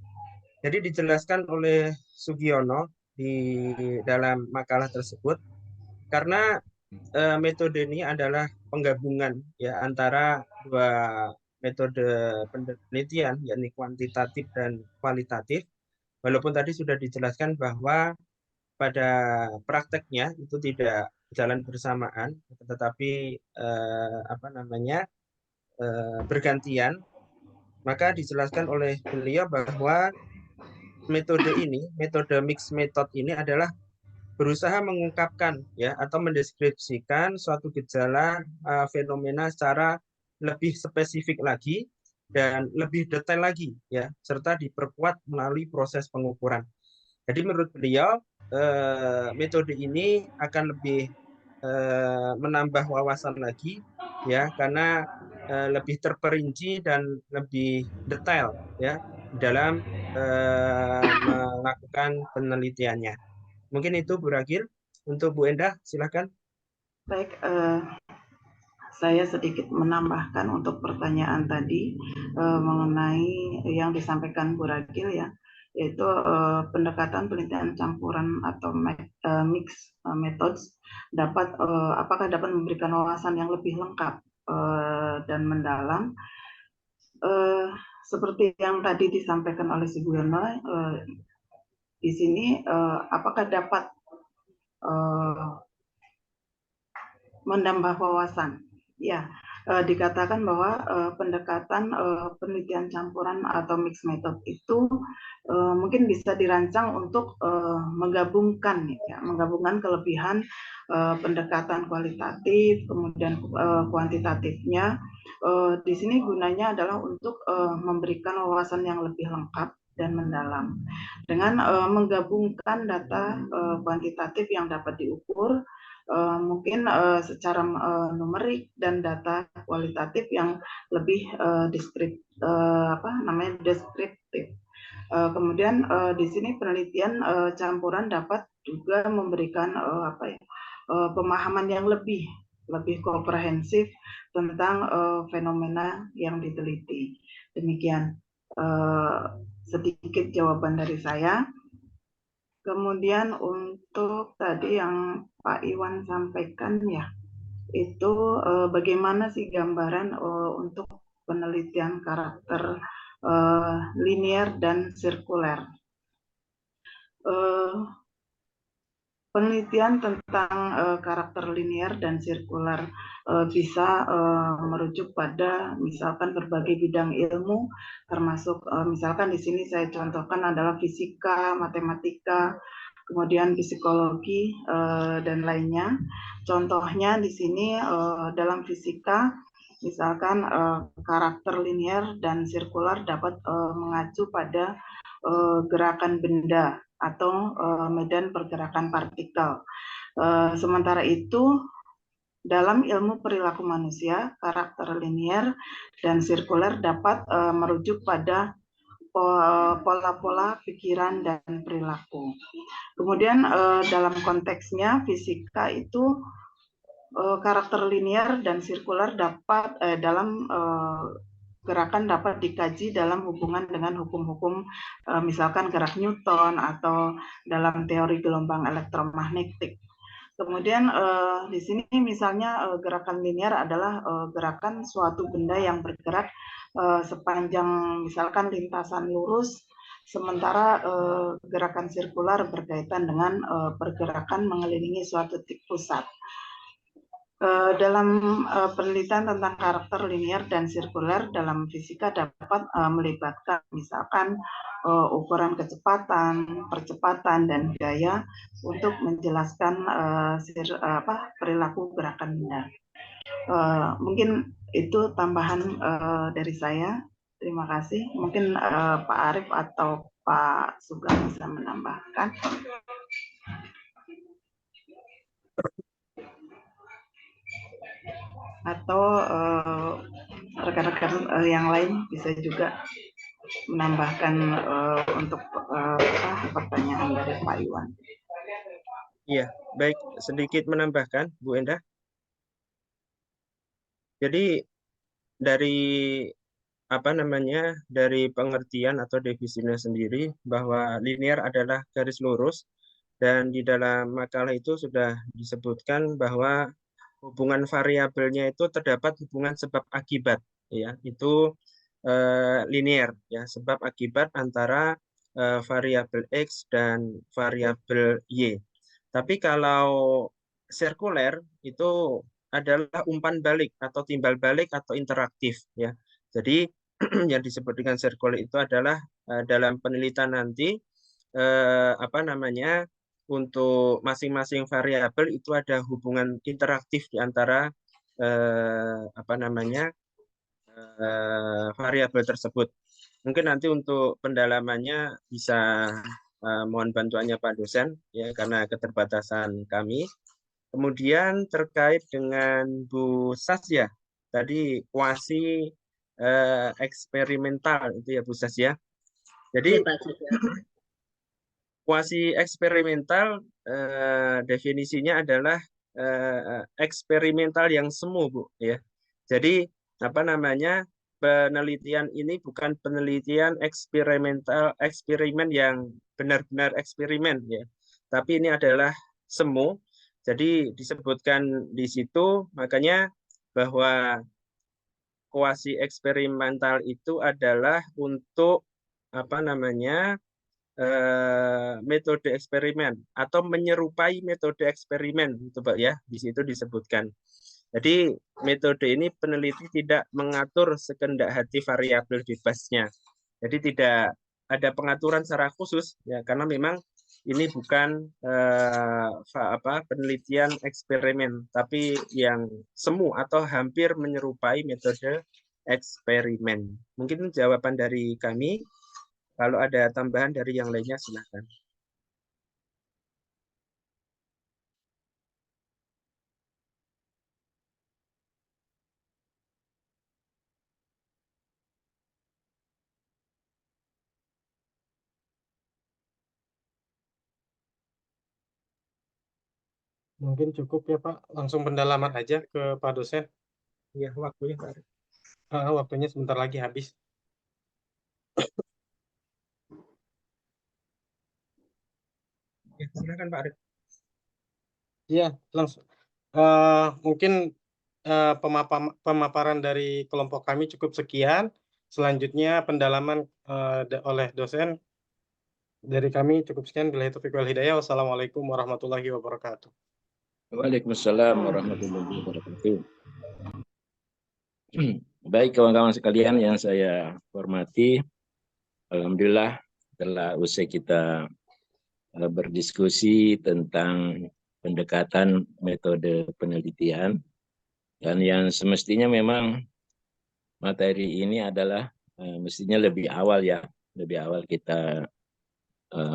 Jadi dijelaskan oleh Sugiono di dalam makalah tersebut, karena metode ini adalah penggabungan ya antara dua metode penelitian, yakni kuantitatif dan kualitatif. Walaupun tadi sudah dijelaskan bahwa pada prakteknya itu tidak jalan bersamaan, tetapi bergantian. Maka dijelaskan oleh beliau bahwa metode ini, metode mixed method ini adalah berusaha mengungkapkan ya atau mendeskripsikan suatu gejala fenomena secara lebih spesifik lagi dan lebih detail lagi ya, serta diperkuat melalui proses pengukuran. Jadi menurut beliau metode ini akan lebih menambah wawasan lagi ya, karena lebih terperinci dan lebih detail ya dalam melakukan penelitiannya. Mungkin itu Bu Ragil. Untuk Bu Endah, silakan.
Baik, saya sedikit menambahkan untuk pertanyaan tadi mengenai yang disampaikan Bu Ragil ya, yaitu pendekatan penelitian campuran atau mix methods apakah dapat memberikan wawasan yang lebih lengkap dan mendalam. Seperti yang tadi disampaikan oleh Si Buyono, di sini apakah dapat menambah wawasan? Ya, dikatakan bahwa pendekatan penelitian campuran atau mixed method itu mungkin bisa dirancang untuk menggabungkan kelebihan pendekatan kualitatif, kemudian kuantitatifnya. Di sini gunanya adalah untuk memberikan wawasan yang lebih lengkap dan mendalam dengan menggabungkan data kuantitatif yang dapat diukur, mungkin secara numerik, dan data kualitatif yang lebih deskriptif. Kemudian di sini penelitian campuran dapat juga memberikan pemahaman yang lebih komprehensif tentang fenomena yang diteliti. Demikian sedikit jawaban dari saya. Kemudian untuk tadi yang Pak Iwan sampaikan ya, itu bagaimana sih gambaran untuk penelitian karakter linear dan sirkuler. Penelitian tentang karakter linear dan sirkuler bisa merujuk pada misalkan berbagai bidang ilmu, termasuk misalkan di sini saya contohkan adalah fisika, matematika, kemudian psikologi dan lainnya. Contohnya di sini dalam fisika, misalkan karakter linear dan sirkuler dapat mengacu pada gerakan benda atau medan pergerakan partikel. Sementara itu, dalam ilmu perilaku manusia, karakter linear dan sirkuler dapat merujuk pada pola-pola pikiran dan perilaku. Kemudian dalam konteksnya fisika itu karakter linear dan sirkuler dapat dalam gerakan dapat dikaji dalam hubungan dengan hukum-hukum misalkan gerak Newton atau dalam teori gelombang elektromagnetik. Kemudian di sini misalnya gerakan linear adalah gerakan suatu benda yang bergerak sepanjang misalkan lintasan lurus, sementara gerakan sirkular berkaitan dengan pergerakan mengelilingi suatu titik pusat. Dalam penelitian tentang karakter linear dan sirkuler dalam fisika dapat melibatkan misalkan ukuran kecepatan, percepatan, dan gaya untuk menjelaskan perilaku gerakan benda. Mungkin itu tambahan dari saya. Terima kasih. Mungkin Pak Arief atau Pak Sugeng bisa menambahkan. Atau rekan-rekan yang lain bisa juga menambahkan untuk pertanyaan dari Pak Iwan.
Iya, baik, sedikit menambahkan, Bu Endah. Jadi dari dari pengertian atau definisinya sendiri bahwa linear adalah garis lurus, dan di dalam makalah itu sudah disebutkan bahwa hubungan variabelnya itu terdapat hubungan sebab akibat, ya, itu linear, ya, sebab akibat antara variabel X dan variabel Y. Tapi kalau sirkuler itu adalah umpan balik atau timbal balik atau interaktif, ya. Jadi yang disebut dengan sirkuler itu adalah dalam penelitian nanti untuk masing-masing variabel itu ada hubungan interaktif di antara variabel tersebut. Mungkin nanti untuk pendalamannya bisa mohon bantuannya Pak dosen, ya, karena keterbatasan kami. Kemudian terkait dengan Bu Sasya, tadi kuasi eksperimental itu ya Bu Sasya. Jadi kuasi eksperimental definisinya adalah eksperimental yang semu, Bu, ya. Jadi penelitian ini bukan penelitian eksperimen yang benar-benar eksperimen, ya. Tapi ini adalah semu. Jadi disebutkan di situ, makanya bahwa kuasi eksperimental itu adalah untuk metode eksperimen atau menyerupai metode eksperimen, itu Pak, ya, di situ disebutkan. Jadi metode ini peneliti tidak mengatur sekehendak hati variabel bebasnya. Jadi tidak ada pengaturan secara khusus ya, karena memang ini bukan penelitian eksperimen, tapi yang semu atau hampir menyerupai metode eksperimen. Mungkin jawaban dari kami. Kalau ada tambahan dari yang lainnya silakan.
Mungkin cukup ya Pak, langsung pendalaman aja ke Pak dosen.
Iya, waktunya Pak Arief.
Waktunya sebentar lagi habis.
Ya, silakan Pak Arief.
Iya, langsung. Mungkin pemaparan dari kelompok kami cukup sekian. Selanjutnya pendalaman oleh dosen dari kami cukup sekian. Billahi taufiq wal hidayah. Wassalamualaikum warahmatullahi wabarakatuh.
Waalaikumsalam warahmatullahi wabarakatuh. Baik kawan-kawan sekalian yang saya hormati, alhamdulillah telah usai kita berdiskusi tentang pendekatan metode penelitian, dan yang semestinya memang materi ini adalah mestinya lebih awal ya, lebih awal kita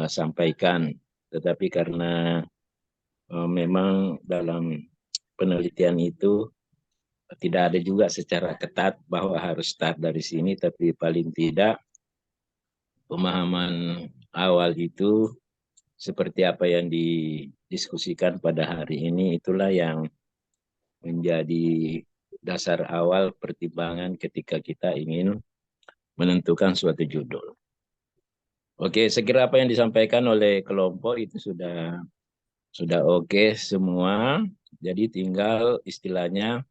sampaikan, tetapi karena memang dalam penelitian itu tidak ada juga secara ketat bahwa harus start dari sini, tapi paling tidak pemahaman awal itu seperti apa yang didiskusikan pada hari ini, itulah yang menjadi dasar awal pertimbangan ketika kita ingin menentukan suatu judul. Oke, sekira apa yang disampaikan oleh kelompok itu sudah oke semua. Jadi tinggal istilahnya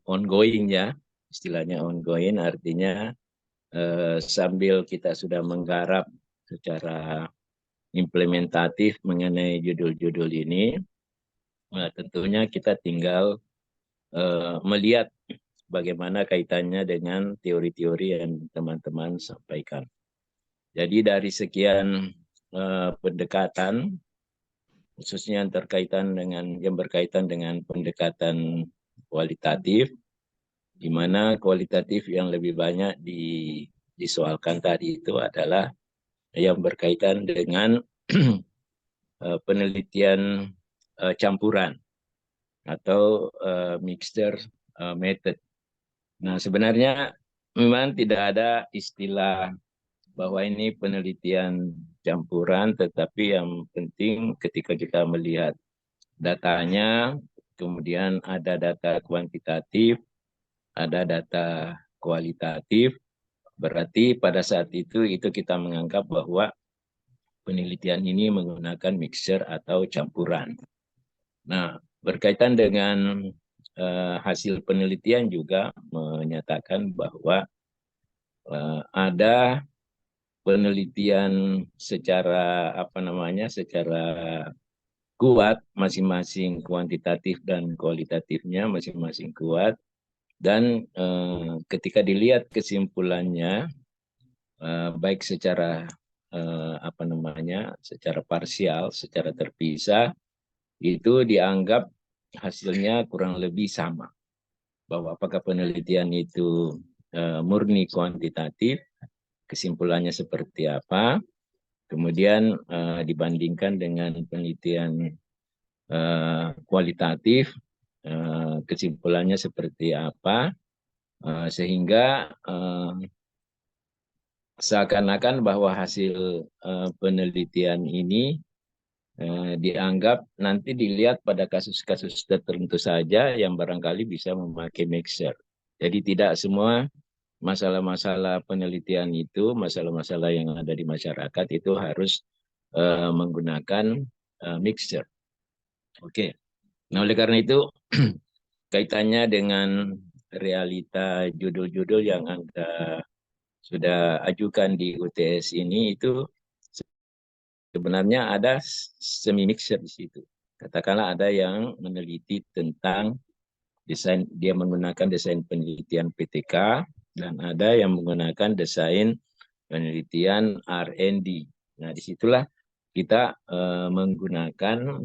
ongoing ya, istilahnya ongoing artinya sambil kita sudah menggarap secara implementatif mengenai judul-judul ini, tentunya kita tinggal melihat bagaimana kaitannya dengan teori-teori yang teman-teman sampaikan. Jadi dari sekian pendekatan, khususnya yang berkaitan dengan pendekatan kualitatif, di mana kualitatif yang lebih banyak disoalkan tadi itu adalah yang berkaitan dengan penelitian campuran atau mixture method. Nah, sebenarnya memang tidak ada istilah bahwa ini penelitian campuran, tetapi yang penting ketika kita melihat datanya, kemudian ada data kuantitatif, ada data kualitatif, berarti pada saat itu kita menganggap bahwa penelitian ini menggunakan mixture atau campuran. Nah, berkaitan dengan hasil penelitian juga menyatakan bahwa ada penelitian secara secara kuat, masing-masing kuantitatif dan kualitatifnya masing-masing kuat, dan ketika dilihat kesimpulannya baik secara secara parsial, secara terpisah, itu dianggap hasilnya kurang lebih sama, bahwa apakah penelitian itu murni kuantitatif, kesimpulannya seperti apa, kemudian dibandingkan dengan penelitian kualitatif, kesimpulannya seperti apa, sehingga seakan-akan bahwa hasil penelitian ini dianggap nanti dilihat pada kasus-kasus tertentu saja yang barangkali bisa memakai mixer. Jadi tidak semua masalah-masalah penelitian itu, masalah-masalah yang ada di masyarakat itu harus menggunakan mixer. Oke. Nah, oleh karena itu kaitannya dengan realita judul-judul yang Anda sudah ajukan di UTS ini itu sebenarnya ada semi mixer di situ. Katakanlah ada yang meneliti tentang dia menggunakan desain penelitian PTK, dan ada yang menggunakan desain penelitian R&D. Nah, disitulah kita menggunakan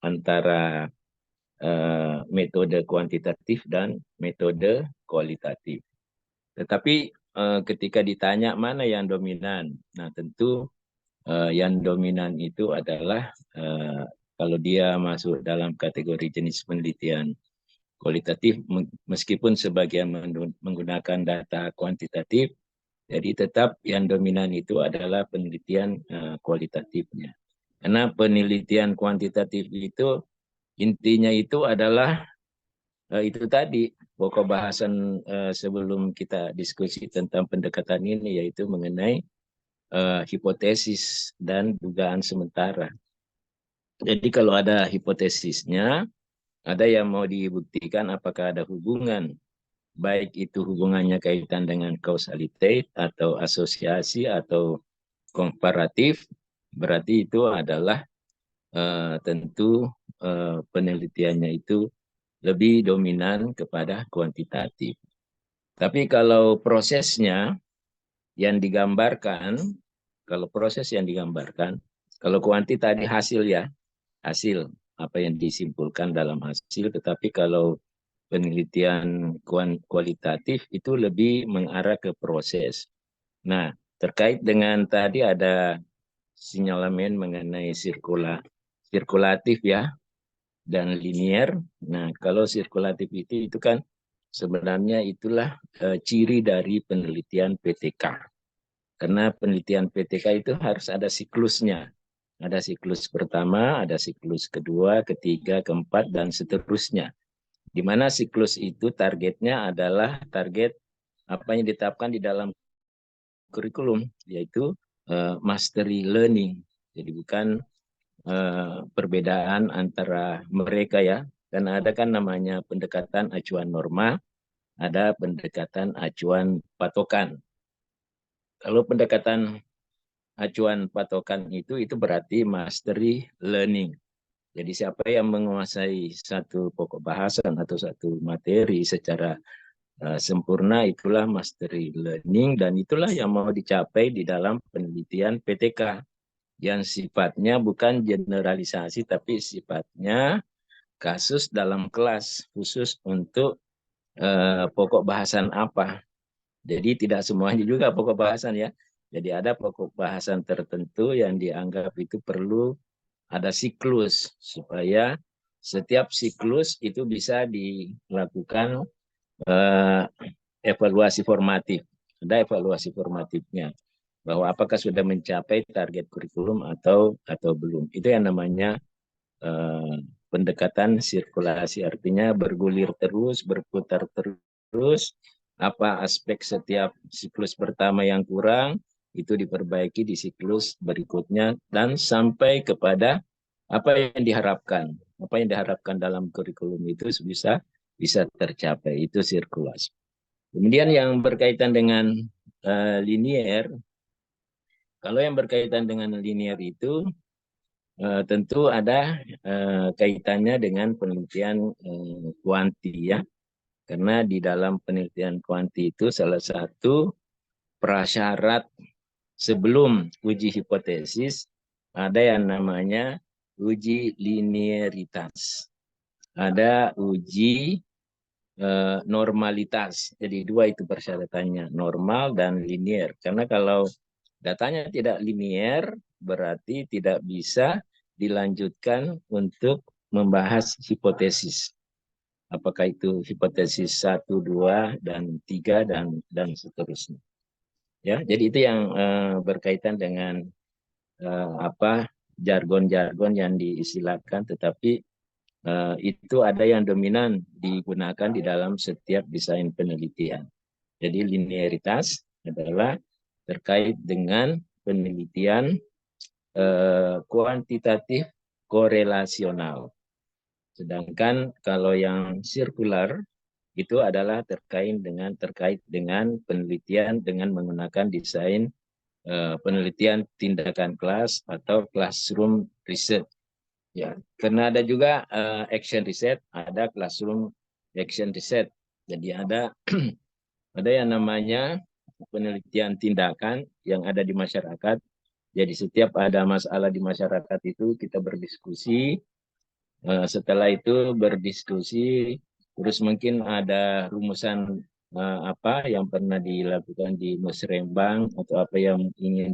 antara metode kuantitatif dan metode kualitatif. Tetapi ketika ditanya mana yang dominan, nah tentu yang dominan itu adalah kalau dia masuk dalam kategori jenis penelitian kualitatif, meskipun sebagian menggunakan data kuantitatif, jadi tetap yang dominan itu adalah penelitian kualitatifnya. Karena penelitian kuantitatif itu intinya itu adalah itu tadi pokok bahasan sebelum kita diskusi tentang pendekatan ini, yaitu mengenai hipotesis dan dugaan sementara. Jadi kalau ada hipotesisnya, ada yang mau dibuktikan apakah ada hubungan, baik itu hubungannya kaitan dengan kausalitas atau asosiasi atau komparatif, berarti itu adalah tentu penelitiannya itu lebih dominan kepada kuantitatif. Tapi kalau prosesnya yang digambarkan, kalau proses yang digambarkan, kalau kuanti tadi hasil ya, hasil apa yang disimpulkan dalam hasil, tetapi kalau penelitian kualitatif itu lebih mengarah ke proses. Nah, terkait dengan tadi ada sinyalemen mengenai sirkulatif ya, dan linier. Nah, kalau sirkulatif itu kan sebenarnya itulah ciri dari penelitian PTK. Karena penelitian PTK itu harus ada siklusnya. Ada siklus pertama, ada siklus kedua, ketiga, keempat, dan seterusnya. Di mana siklus itu targetnya adalah target apa yang ditetapkan di dalam kurikulum, yaitu mastery learning. Jadi bukan perbedaan antara mereka ya. Dan ada kan namanya pendekatan acuan norma, ada pendekatan acuan patokan. Kalau pendekatan acuan patokan itu berarti mastery learning. Jadi siapa yang menguasai satu pokok bahasan atau satu materi secara sempurna, itulah mastery learning, dan itulah yang mau dicapai di dalam penelitian PTK yang sifatnya bukan generalisasi tapi sifatnya kasus dalam kelas khusus untuk pokok bahasan apa. Jadi tidak semuanya juga pokok bahasan ya. Jadi ada pokok bahasan tertentu yang dianggap itu perlu ada siklus supaya setiap siklus itu bisa dilakukan evaluasi formatif. Ada evaluasi formatifnya bahwa apakah sudah mencapai target kurikulum atau belum. Itu yang namanya pendekatan sirkulasi, artinya bergulir terus, berputar terus. Apa aspek setiap siklus pertama yang kurang itu diperbaiki di siklus berikutnya dan sampai kepada apa yang diharapkan. Apa yang diharapkan dalam kurikulum itu bisa tercapai, itu sirkulasi. Kemudian yang berkaitan dengan linier, kalau yang berkaitan dengan linier itu tentu ada kaitannya dengan penelitian kuanti ya. Karena di dalam penelitian kuanti itu salah satu prasyarat sebelum uji hipotesis ada yang namanya uji linearitas. Ada uji normalitas. Jadi dua itu persyaratannya, normal dan linier. Karena kalau datanya tidak linier, berarti tidak bisa dilanjutkan untuk membahas hipotesis. Apakah itu hipotesis 1, 2, dan 3, dan seterusnya. Ya, jadi itu yang berkaitan dengan jargon-jargon yang diistilahkan, tetapi itu ada yang dominan digunakan di dalam setiap desain penelitian. Jadi linearitas adalah terkait dengan penelitian kuantitatif korelasional. Sedangkan kalau yang sirkular itu adalah terkait dengan penelitian dengan menggunakan desain penelitian tindakan kelas atau classroom research. Ya, karena ada juga action research, ada classroom action research. Jadi ada ada yang namanya penelitian tindakan yang ada di masyarakat. Jadi setiap ada masalah di masyarakat itu kita berdiskusi. Setelah itu berdiskusi, terus mungkin ada rumusan apa yang pernah dilakukan di musrembang atau apa yang ingin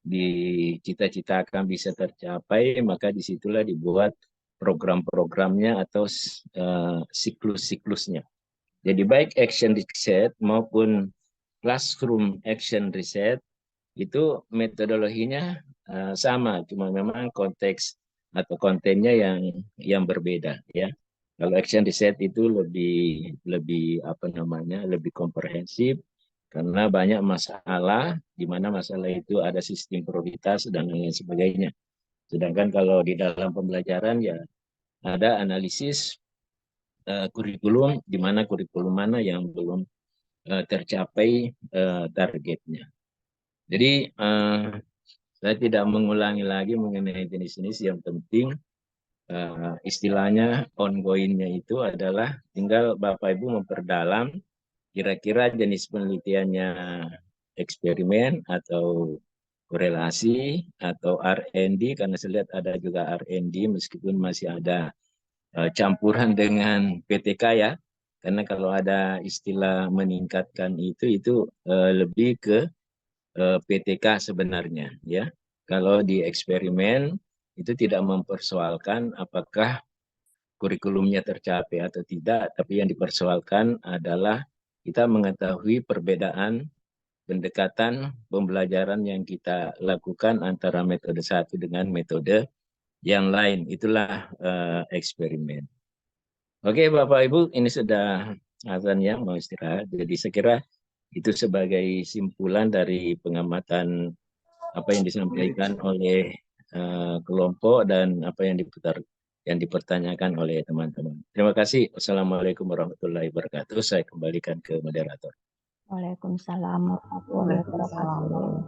dicita-citakan bisa tercapai, maka disitulah dibuat program-programnya atau siklus-siklusnya. Jadi baik action research maupun classroom action research itu metodologinya sama, cuma memang konteks atau kontennya yang berbeda ya. Kalau action research itu lebih apa namanya lebih komprehensif karena banyak masalah di mana masalah itu ada sistem prioritas dan lain sebagainya. Sedangkan kalau di dalam pembelajaran ya ada analisis kurikulum di mana kurikulum mana yang belum tercapai targetnya. Jadi saya tidak mengulangi lagi mengenai jenis-jenis yang penting. Istilahnya ongoing-nya itu adalah tinggal Bapak Ibu memperdalam kira-kira jenis penelitiannya eksperimen atau korelasi atau R&D, karena saya lihat ada juga R&D meskipun masih ada campuran dengan PTK ya, karena kalau ada istilah meningkatkan itu lebih ke PTK sebenarnya ya. Kalau di eksperimen itu tidak mempersoalkan apakah kurikulumnya tercapai atau tidak, tapi yang dipersoalkan adalah kita mengetahui perbedaan pendekatan pembelajaran yang kita lakukan antara metode satu dengan metode yang lain. Itulah eksperimen. Oke Bapak Ibu, ini sudah azan ya, mau istirahat. Jadi saya kira itu sebagai simpulan dari pengamatan apa yang disampaikan oleh kelompok dan apa yang dipertanyakan oleh teman-teman. Terima kasih. Wassalamualaikum warahmatullahi wabarakatuh. Saya kembalikan ke moderator.
Waalaikumsalam warahmatullahi wabarakatuh.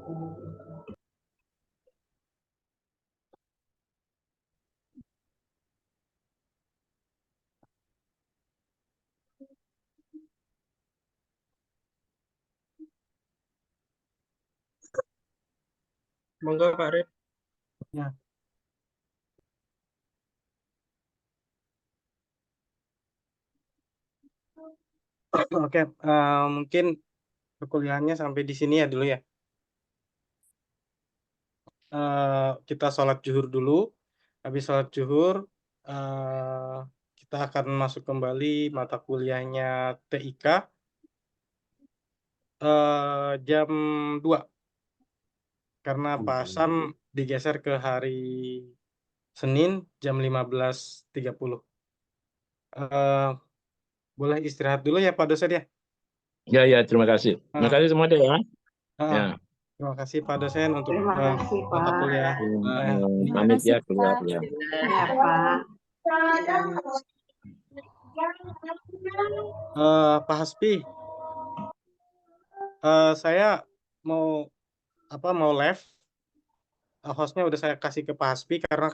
Monggo Pak Rip.
Ya. Oke, mungkin perkuliahannya sampai di sini ya dulu ya. Kita sholat zuhur dulu. Habis sholat zuhur, kita akan masuk kembali mata kuliahnya TIK jam 2. Karena Pak Asam digeser ke hari Senin jam 15.30. Boleh istirahat dulu ya Pak dosen ya?
Ya, terima kasih. Terima kasih semua deh ya. Ya.
Terima kasih Pak dosen untuk
Terima kasih
mata
Pak.
kuliah.
Pamit ya keluar ya.
Ya Pak.
Pak Hasbi, saya mau live. Hostnya udah saya kasih ke Pak Hasbi karena kan